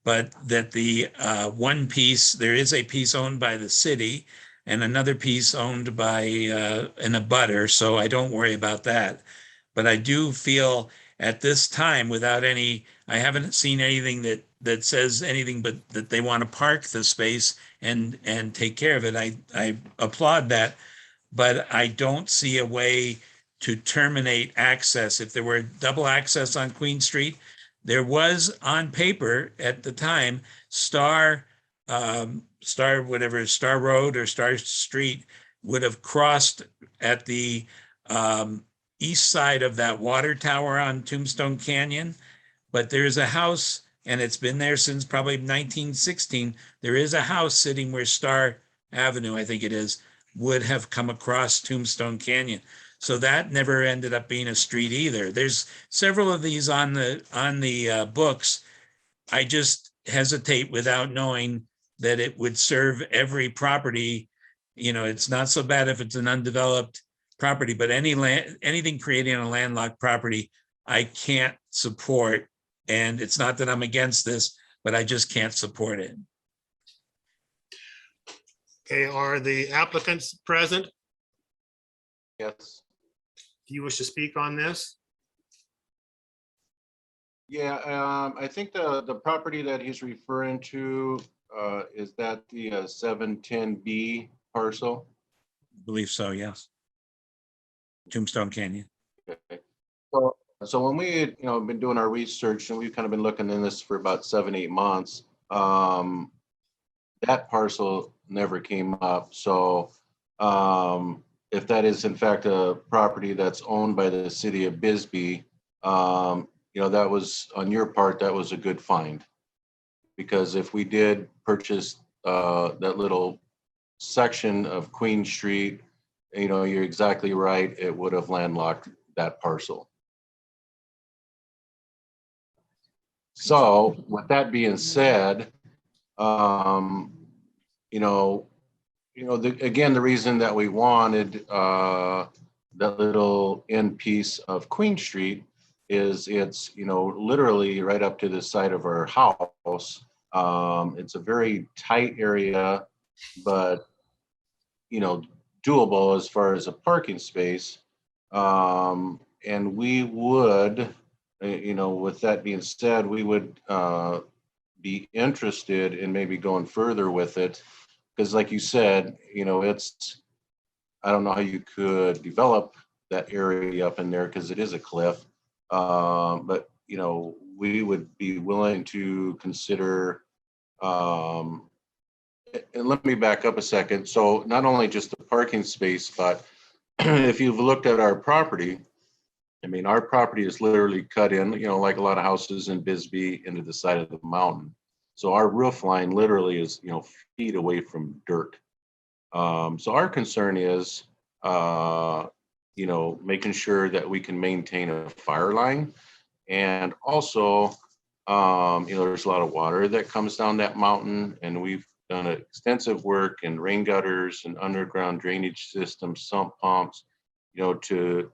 but that the one piece, there is a piece owned by the city and another piece owned by an abutter, so I don't worry about that. But I do feel at this time, I haven't seen anything that says anything but that they want to park the space and take care of it. I applaud that, but I don't see a way to terminate access. If there were double access on Queen Street, there was on paper at the time, Star Road or Star Street would have crossed at the east side of that water tower on Tombstone Canyon. But there's a house, and it's been there since probably 1916. There is a house sitting where Star Avenue, I think it is, would have come across Tombstone Canyon. So that never ended up being a street either. There's several of these on the books. I just hesitate without knowing that it would serve every property. It's not so bad if it's an undeveloped property, but anything creating a landlocked property, I can't support. And it's not that I'm against this, but I just can't support it. Okay, are the applicants present? Yes. Do you wish to speak on this? Yeah, I think the property that he's referring to, is that the 710B parcel? Believe so, yes. Tombstone Canyon. Okay. So when we had, been doing our research and we've kind of been looking in this for about 7, 8 months, that parcel never came up. So if that is in fact a property that's owned by the city of Bisbee, that was on your part, that was a good find. Because if we did purchase that little section of Queen Street, you're exactly right, it would have landlocked that parcel. So with that being said, again, the reason that we wanted that little end piece of Queen Street is it's, literally right up to the side of our house. It's a very tight area, but, doable as far as a parking space. And we would, with that being said, we would be interested in maybe going further with it. Because like you said, I don't know how you could develop that area up in there because it is a cliff. But, we would be willing to consider, and let me back up a second. So not only just the parking space, but if you've looked at our property, our property is literally cut in, like a lot of houses in Bisbee into the side of the mountain. So our roof line literally is, feet away from dirt. So our concern is, making sure that we can maintain a fire line. And also, there's a lot of water that comes down that mountain, and we've done extensive work in rain gutters and underground drainage systems, sump pumps, to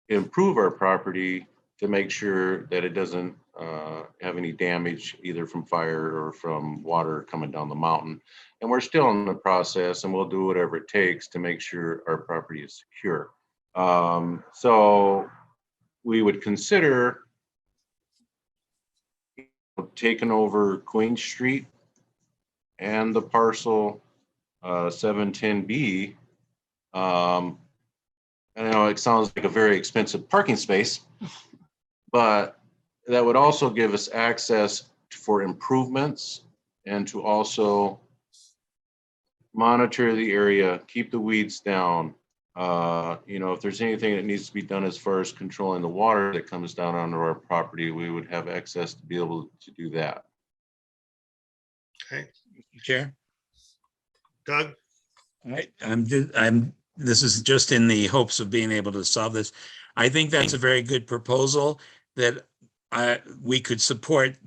improve our property to make sure that it doesn't have any damage either from fire or from water coming down the mountain. And we're still in the process, and we'll do whatever it takes to make sure our property is secure. So we would consider taking over Queen Street and the parcel 710B. I know it sounds like a very expensive parking space, but that would also give us access for improvements and to also monitor the area, keep the weeds down. If there's anything that needs to be done as far as controlling the water that comes down onto our property, we would have access to be able to do that. Okay, Chair? Doug? This is just in the hopes of being able to solve this. I think that's a very good proposal that we could support.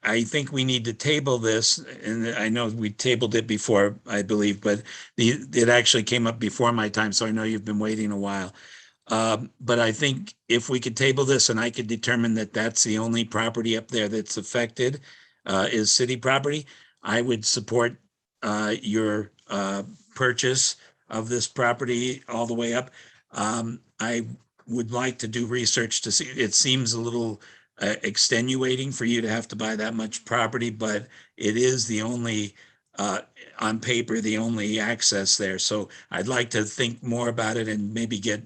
I think we need to table this, and I know we tabled it before, I believe, but it actually came up before my time, so I know you've been waiting a while. But I think if we could table this and I could determine that that's the only property up there that's affected is city property, I would support your purchase of this property all the way up. I would like to do research to see, it seems a little extenuating for you to have to buy that much property, but it is the only, on paper, the only access there. So I'd like to think more about it and maybe get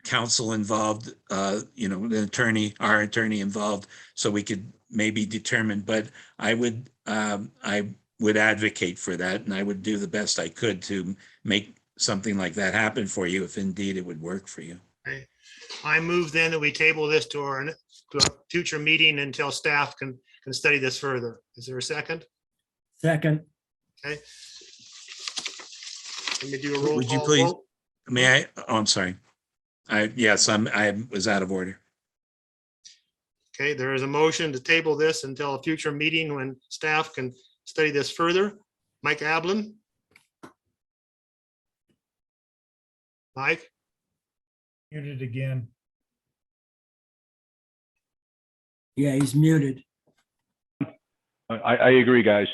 counsel involved, the attorney, our attorney involved, so we could maybe determine. But I would advocate for that, and I would do the best I could to make something like that happen for you if indeed it would work for you. Okay. I move then that we table this to a future meeting until staff can study this further. Is there a second? Second. Okay. Let me do a roll Would you call please? vote. May I? Oh, I'm sorry. Yes, I was out of order. Okay, there is a motion to table this until a future meeting when staff can study this further. Mike Ablin? Mike? Muted again. Yeah, he's muted. I agree, guys.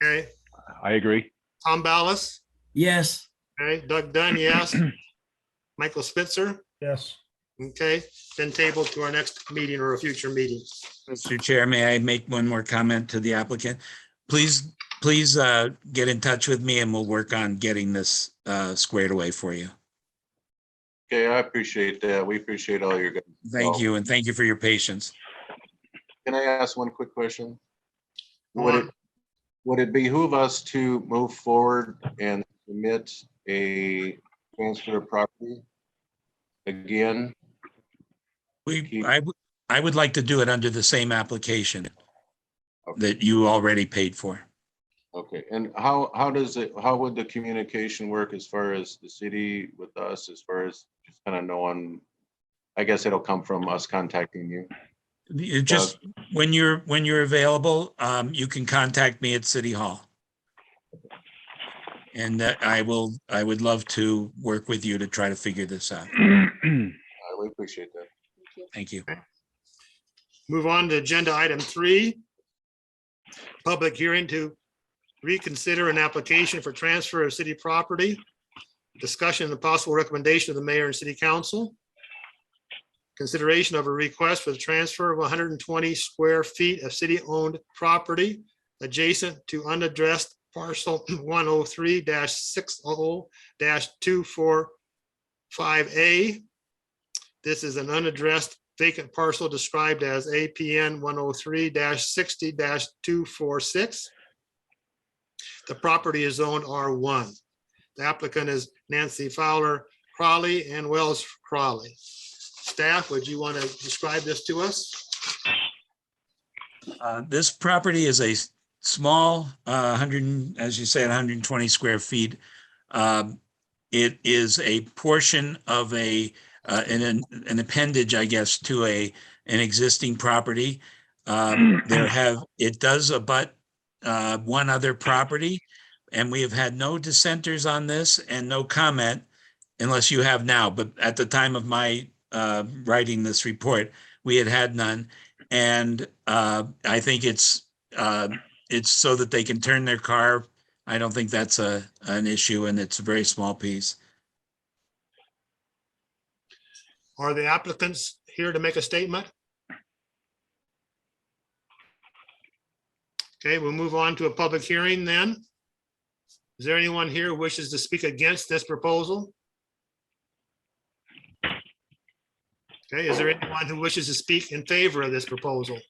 Okay, I agree. Tom Ballas? Yes. Okay, Doug Dunn, yes. Michael Spitzer? Yes. Okay, then table to our next meeting or a future meeting. Mr. Chair, may I make one more comment to the applicant? Please get in touch with me and we'll work on getting this squared away for you. Okay, I appreciate that. We appreciate all your guys. Thank you, and thank you for your patience. Can I ask one quick question? Go Would on. it behoove us to move forward and submit a transfer of property again? I would like to do it under the same application that you already paid for. Okay, and how would the communication work as far as the city with us, as far as just kind of knowing? I guess it'll come from us contacting you. You just, when you're available, you can contact me at City Hall. And I would love to work with you to try to figure this out. We appreciate that. Thank you. Move on to agenda item 3. Public hearing to reconsider an application for transfer of city property. Discussion and possible recommendation of the mayor and city council. Consideration of a request for the transfer of 120 square feet of city-owned property adjacent to unaddressed parcel 103-60-245A. This is an unaddressed vacant parcel described as APN 103-60-246. The property is zoned R1. The applicant is Nancy Fowler Crawley and Wells Crawley. Staff, would you want to describe this to us? This property is a small, 100, as you said, 120 square feet. It is a portion of an appendage, I guess, to an existing property. It does abut one other property, and we have had no dissenters on this and no comment, unless you have now. But at the time of my writing this report, we had none, and I think it's so that they can turn their car. I don't think that's an issue, and it's a very small piece. Are the applicants here to make a statement? Okay, we'll move on to a public hearing then. Is there anyone here who wishes to speak against this proposal? Okay, is there anyone who wishes to speak in favor of this proposal?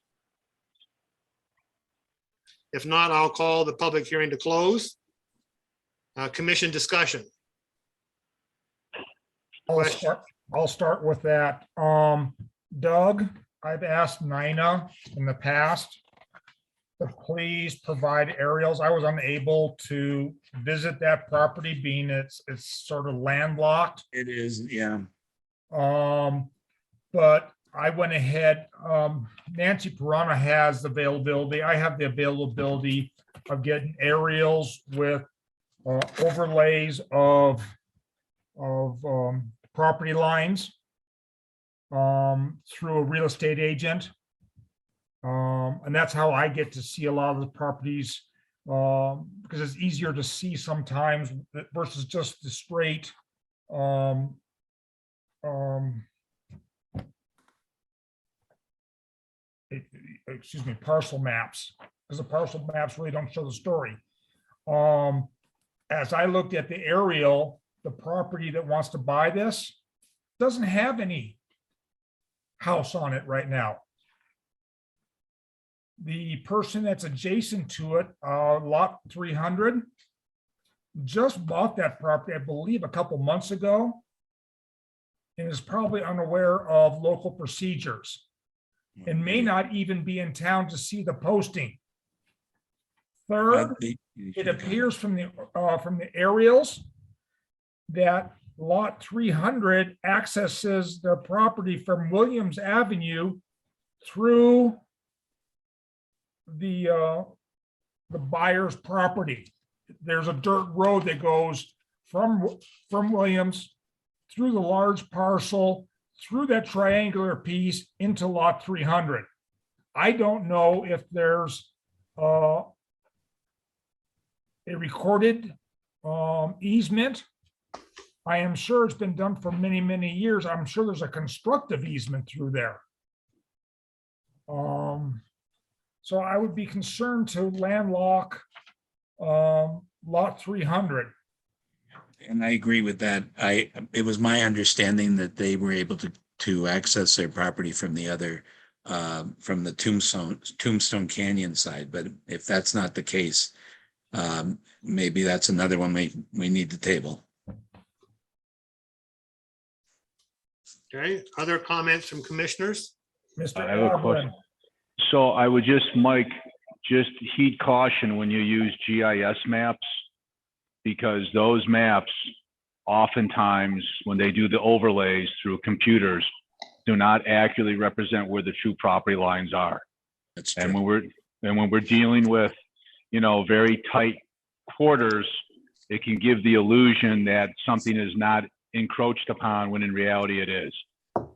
If not, I'll call the public hearing to close. Commission discussion. I'll start with that. Doug, I've asked Nina in the past to please provide aerials. I was unable to visit that property, being it's sort of landlocked. It is, yeah. But I went ahead, Nancy Piranha has the availability. I have the availability of getting aerials with overlays of property lines through a real estate agent. And that's how I get to see a lot of the properties, because it's easier to see sometimes versus just the straight parcel maps, because the parcel maps really don't show the story. As I looked at the aerial, the property that wants to buy this doesn't have any house on it right now. The person that's adjacent to it, lot 300, just bought that property, I believe, a couple months ago, and is probably unaware of local procedures and may not even be in town to see the posting. Third, it appears from the aerials that lot 300 accesses their property from Williams Avenue through the buyer's property. There's a dirt road that goes from Williams through the large parcel, through that triangular piece into lot 300. I don't know if there's a recorded easement I am sure it's been done for many, many years. I'm sure there's a constructive easement through there. So I would be concerned to landlock lot 300. And I agree with that. It was my understanding that they were able to access their property from the other, from the Tombstone Canyon side. But if that's not the case, maybe that's another one we need to table. Okay, other comments from commissioners? Mr. I have a question. Alvin, So I would just, Mike, just heed caution when you use GIS maps, because those maps oftentimes, when they do the overlays through computers, do not accurately represent where the true property lines are. That's true. And when we're dealing with, very tight quarters, it can give the illusion that something is not encroached upon when in reality it is.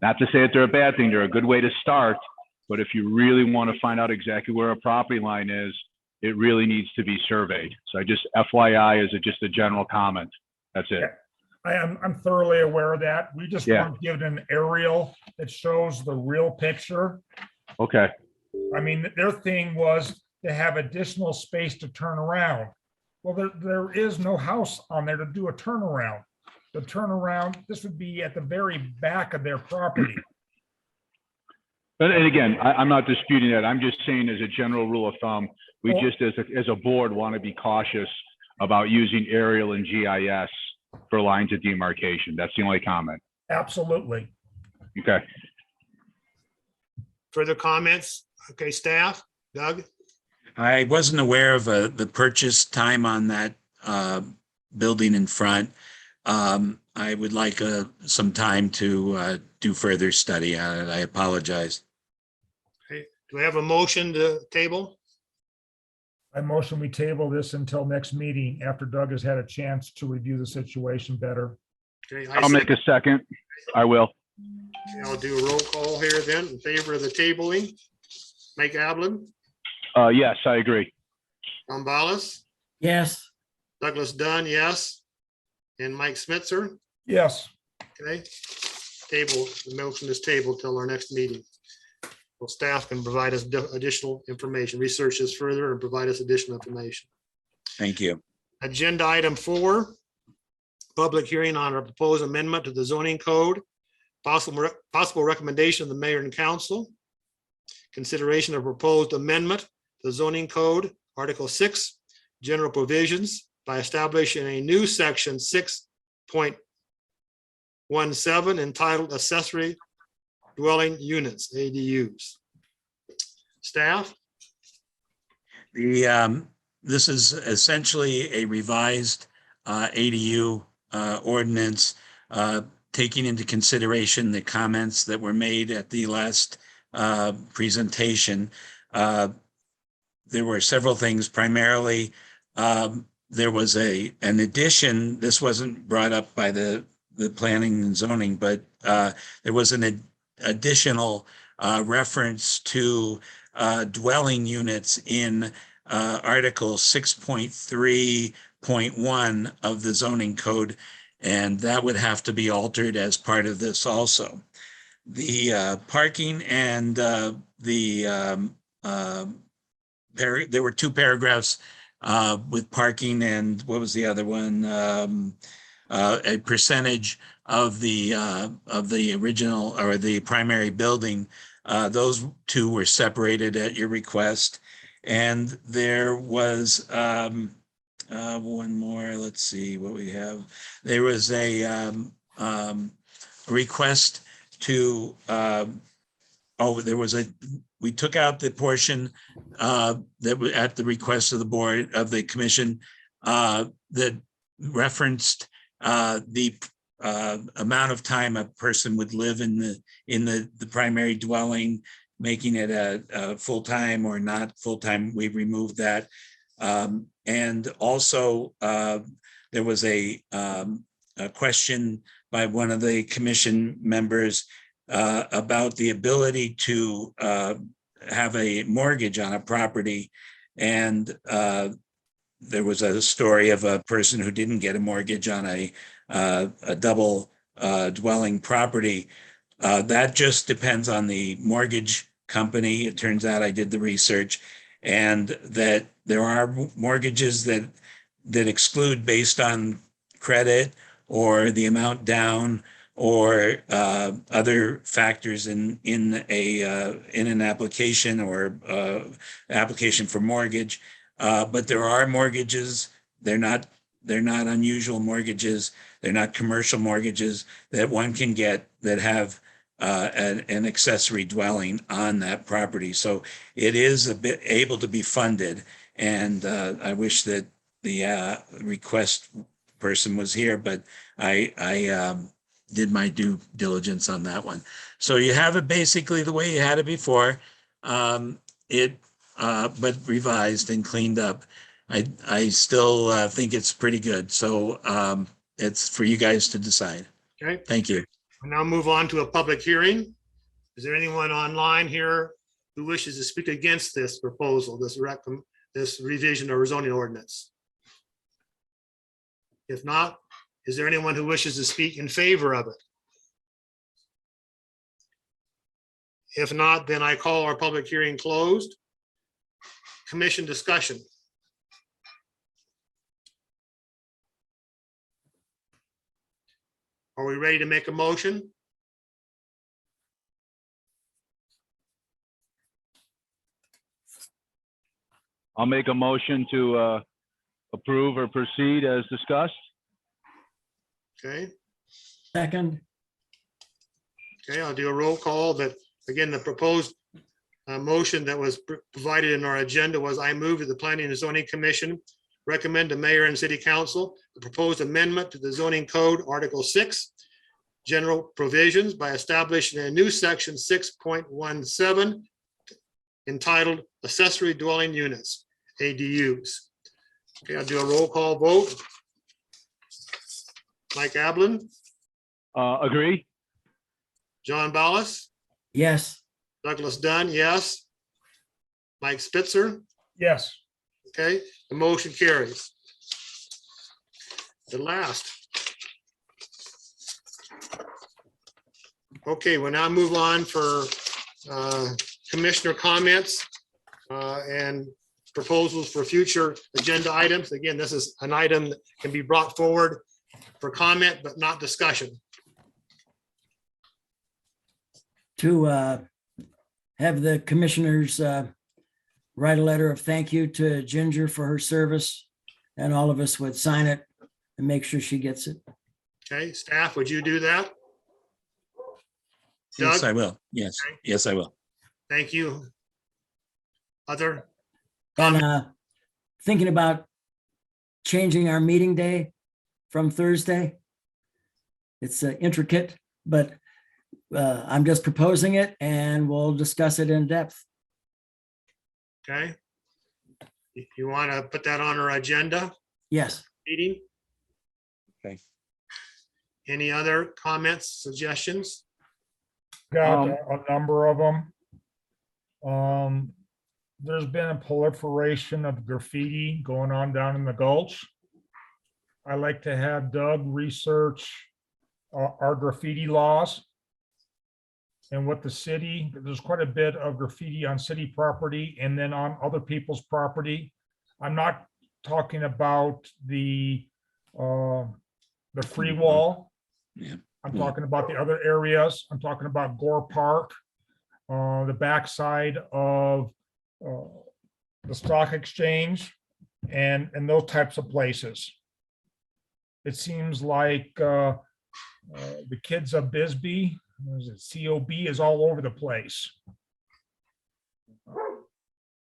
Not to say that they're a bad thing, they're a good way to start, but if you really want to find out exactly where a property line is, it really needs to be surveyed. So I just FYI as just a general comment. That's it. I'm thoroughly aware of that. We just Yeah. weren't given an aerial that shows the real picture. Okay. I mean, their thing was to have additional space to turn around. Well, there is no house on there to do a turnaround. The turnaround, this would be at the very back of their property. And again, I'm not disputing that. I'm just saying as a general rule of thumb, we just as a board want to be cautious about using aerial and GIS for lines of demarcation. That's the only comment. Absolutely. Okay. Further comments? Okay, staff, Doug? I wasn't aware of the purchase time on that building in front. I would like some time to do further study on it. I apologize. Okay, do we have a motion to table? I motion we table this until next meeting after Doug has had a chance to review the situation better. Okay, I'll make a second. I will. I'll do a roll call here then in favor of the tabling. Mike Ablin, Yes, I agree. Gonzalez, Yes. Douglas Dunn, yes. And Mike Smitzer, Yes. okay. Table, the motion is tabled till our next meeting. Well, staff can provide us additional information, research this further and provide us additional information. Thank you. Agenda item 4, public hearing on a proposed amendment to the zoning code, possible recommendation of the mayor and council, consideration of proposed amendment to the zoning code, Article 6, general provisions by establishing a new section 6.17 entitled Accessory Dwelling Units, ADUs. Staff? This is essentially a revised ADU ordinance, taking into consideration the comments that were made at the last presentation. There were several things. Primarily, there was an addition. This wasn't brought up by the planning and zoning, but there was an additional reference to dwelling units in Article 6.3.1 of the zoning code, and that would have to be altered as part of this also. The parking and there were 2 paragraphs with parking and what was the other one? A percentage of the original or the primary building. Those 2 were separated at your request. And there was one more. Let's see what we have. There was a request to we took out the portion that was at the request of the board of the commission that referenced the amount of time a person would live in the primary dwelling, making it a full-time or not full-time. We removed that. And also there was a question by one of the commission members about the ability to have a mortgage on a property. And there was a story of a person who didn't get a mortgage on a a double dwelling property. That just depends on the mortgage company. It turns out I did the research, and that there are mortgages that exclude based on credit or the amount down or other factors in an application or application for mortgage. But there are mortgages. They're not unusual mortgages. They're not commercial mortgages that one can get that have an accessory dwelling on that property. So it is a bit able to be funded. And I wish that the request person was here, but I did my due diligence on that one. So you have it basically the way you had it before, but revised and cleaned up. I still think it's pretty good. So it's for you guys to decide. Okay, Thank you. we'll now move on to a public hearing. Is there anyone online here who wishes to speak against this proposal, this revision or zoning ordinance? If not, is there anyone who wishes to speak in favor of it? If not, then I call our public hearing closed. Commission discussion. Are we ready to make a motion? I'll make a motion to approve or proceed as discussed. Okay, Second, okay, I'll do a roll call, but again, the proposed motion that was provided in our agenda was I move that the Planning and Zoning Commission recommend to Mayor and City Council the proposed amendment to the zoning code, Article 6, general provisions by establishing a new section 6.17 entitled Accessory Dwelling Units, ADUs. Okay, I'll do a roll call vote. Mike Ablin, Agree? John Ballas, yes. Douglas Dunn, yes. Mike Spitzer, Yes. okay, the motion carries. The last. Okay, we'll now move on for commissioner comments and proposals for future agenda items. Again, this is an item that can be brought forward for comment, but not discussion. To have the commissioners write a letter of thank you to Ginger for her service, and all of us would sign it and make sure she gets it. Okay, staff, would you do that? Yes, Doug? I will. Yes, yes, I will. Thank you. Other, And thinking about changing our meeting day from Thursday. It's intricate, but I'm just proposing it and we'll discuss it in depth. okay. If you want to put that on our agenda Yes. meeting, Okay. any other comments, suggestions? Got a number of them. There's been a proliferation of graffiti going on down in the Gulch. I like to have Doug research our graffiti laws and what the city, there's quite a bit of graffiti on city property and then on other people's property. I'm not talking about the free wall. Yeah. I'm talking about the other areas. I'm talking about Gore Park, the backside of the stock exchange and those types of places. It seems like the kids of Bisbee, what is it, COB is all over the place.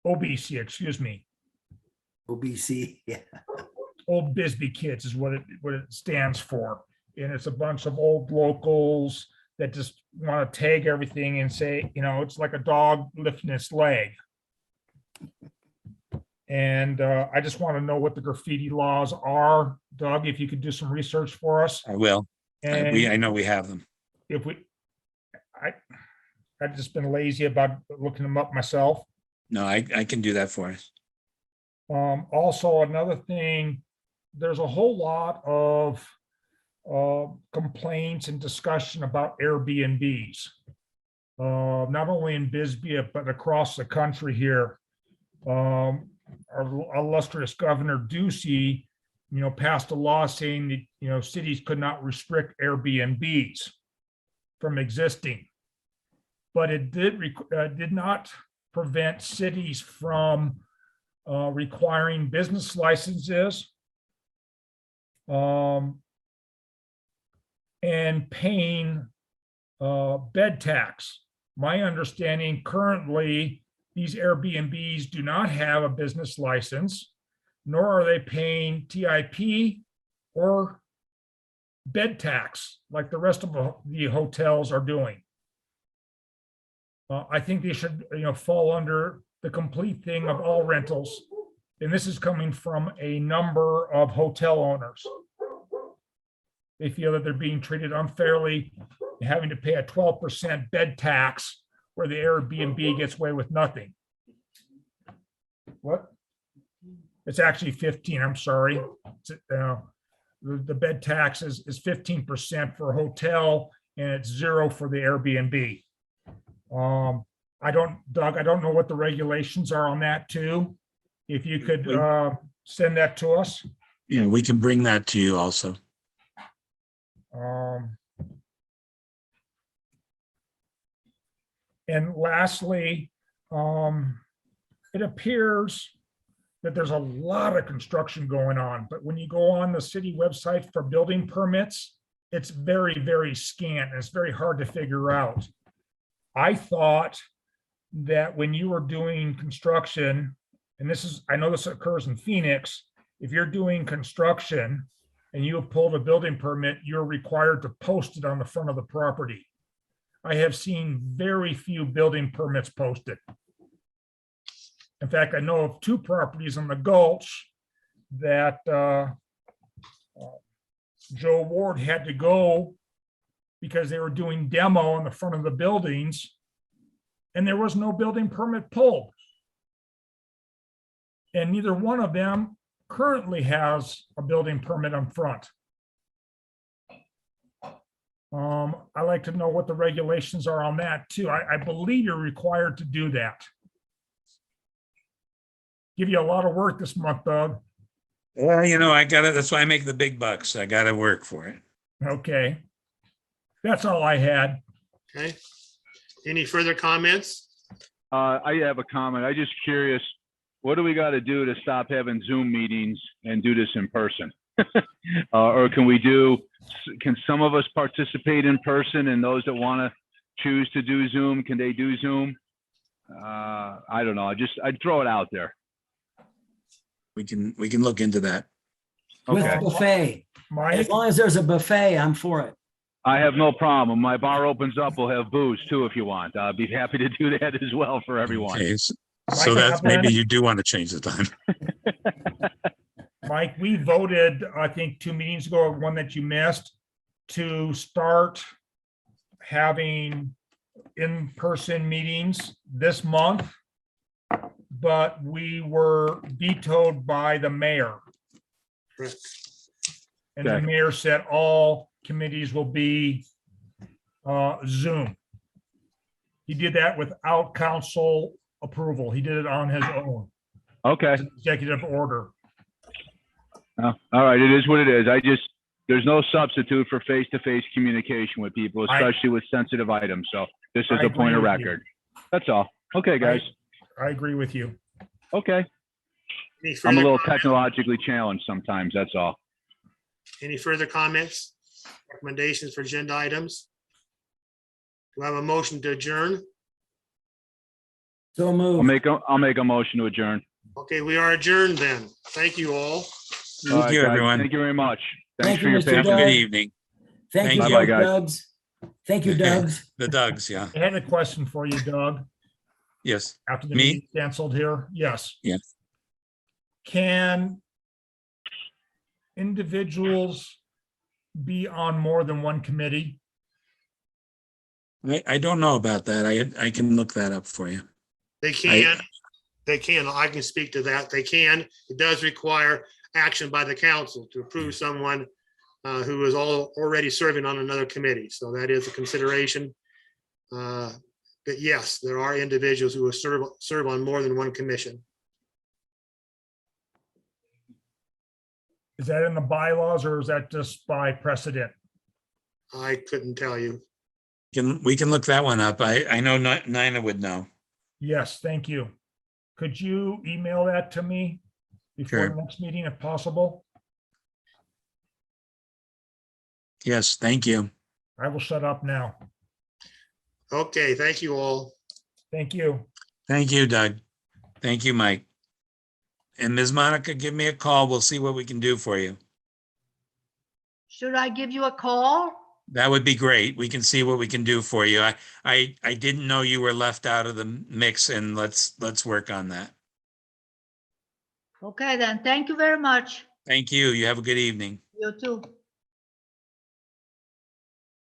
OBC, excuse me. OBC, yeah. Old Bisbee Kids is what it stands for. And it's a bunch of old locals that just want to tag everything and say, you know, it's like a dog lifting its leg. And I just want to know what the graffiti laws are. Doug, if you could do some research for us. I will. And I know we have them. if I've just been lazy about looking them up myself. No, I can do that for us. Also, another thing, there's a whole lot of complaints and discussion about Airbnbs. Not only in Bisbee, but across the country here. Our illustrious Governor Ducey, passed a law saying that, cities could not restrict Airbnbs from existing. But it did not prevent cities from requiring business licenses and paying bed tax. My understanding currently, these Airbnbs do not have a business license, nor are they paying TIP or bed tax like the rest of the hotels are doing. I think they should, fall under the complete thing of all rentals. And this is coming from a number of hotel owners. They feel that they're being treated unfairly, having to pay a 12% bed tax where the Airbnb gets away with nothing. What? It's actually 15, I'm sorry. The bed tax is 15% for a hotel and it's 0 for the Airbnb. Doug, I don't know what the regulations are on that too. If you could send that to us. Yeah, we can bring that to you also. And lastly, it appears that there's a lot of construction going on, but when you go on the city website for building permits, it's very, very scant. And it's very hard to figure out. I thought that when you were doing construction, and I know this occurs in Phoenix, if you're doing construction and you have pulled a building permit, you're required to post it on the front of the property. I have seen very few building permits posted. In fact, I know of 2 properties on the Gulch that Joe Ward had to go because they were doing demo on the front of the buildings and there was no building permit pulled. And neither one of them currently has a building permit on front. I like to know what the regulations are on that too. I believe you're required to do that. Give you a lot of work this month, Doug. Well, I got it. That's why I make the big bucks. I got to work for it. Okay. That's all I had. Okay. Any further comments? I have a comment. I'm just curious, what do we got to do to stop having Zoom meetings and do this in person? Or can some of us participate in person, and those that want to choose to do Zoom, can they do Zoom? I don't know. I'd throw it out there. We can look into that. With Okay. a buffet. Mike? As long as there's a buffet, I'm for it. I have no problem. My bar opens up. We'll have booze too if you want. I'd be happy to do that as well for everyone. Okay, so that's maybe you do want to change the time. Mike, we voted, I think 2 meetings ago, one that you missed, to start having in-person meetings this month, but we were vetoed by the mayor. Correct. And the Okay. mayor said all committees will be Zoom. He did that without council approval. He did it on his own. Okay. It's an executive order. All right. It is what it is. There's no substitute for face-to-face communication with people, especially with sensitive items. So this is I a point of agree with you. record. That's all. Okay, guys. I agree with you. Okay. Any I'm a further little comments? technologically challenged sometimes. That's all. Any further comments, recommendations for agenda items? Do I have a motion to adjourn? So I'll move. make a motion to adjourn. Okay, we are adjourned then. Thank you all. All Thank right, you, guys. everyone. Thank you very much. Thank Thanks you, for your Mr. Have a patience. good Doug. evening. Thank you, Thank you. Bye-bye, Doug's. Thank you, Doug's. The Dougs, yeah. I had a question for you, Doug, Yes. after the Me? meeting canceled here. Yes. Yeah. Can individuals be on more than one committee? I don't know about that. I can look that up for you. They can. I can speak to that. They can. It does require action by the council to approve someone who is already serving on another committee. So that is a consideration. But yes, there are individuals who will serve on more than one commission. Is that in the bylaws or is that just by precedent? I couldn't tell you. We can look that one up. I know Nina would know. Yes, thank you. Could you email that to me before Sure. the next meeting if possible? Yes, thank you. I will shut up now. Okay, thank you all. Thank you. Thank you, Doug. Thank you, Mike. And Ms. Monica, give me a call. We'll see what we can do for you. Should I give you a call? That would be great. We can see what we can do for you. I didn't know you were left out of the mix, and let's work on that. Okay, then. Thank you very much. Thank you. You have a good evening. You too.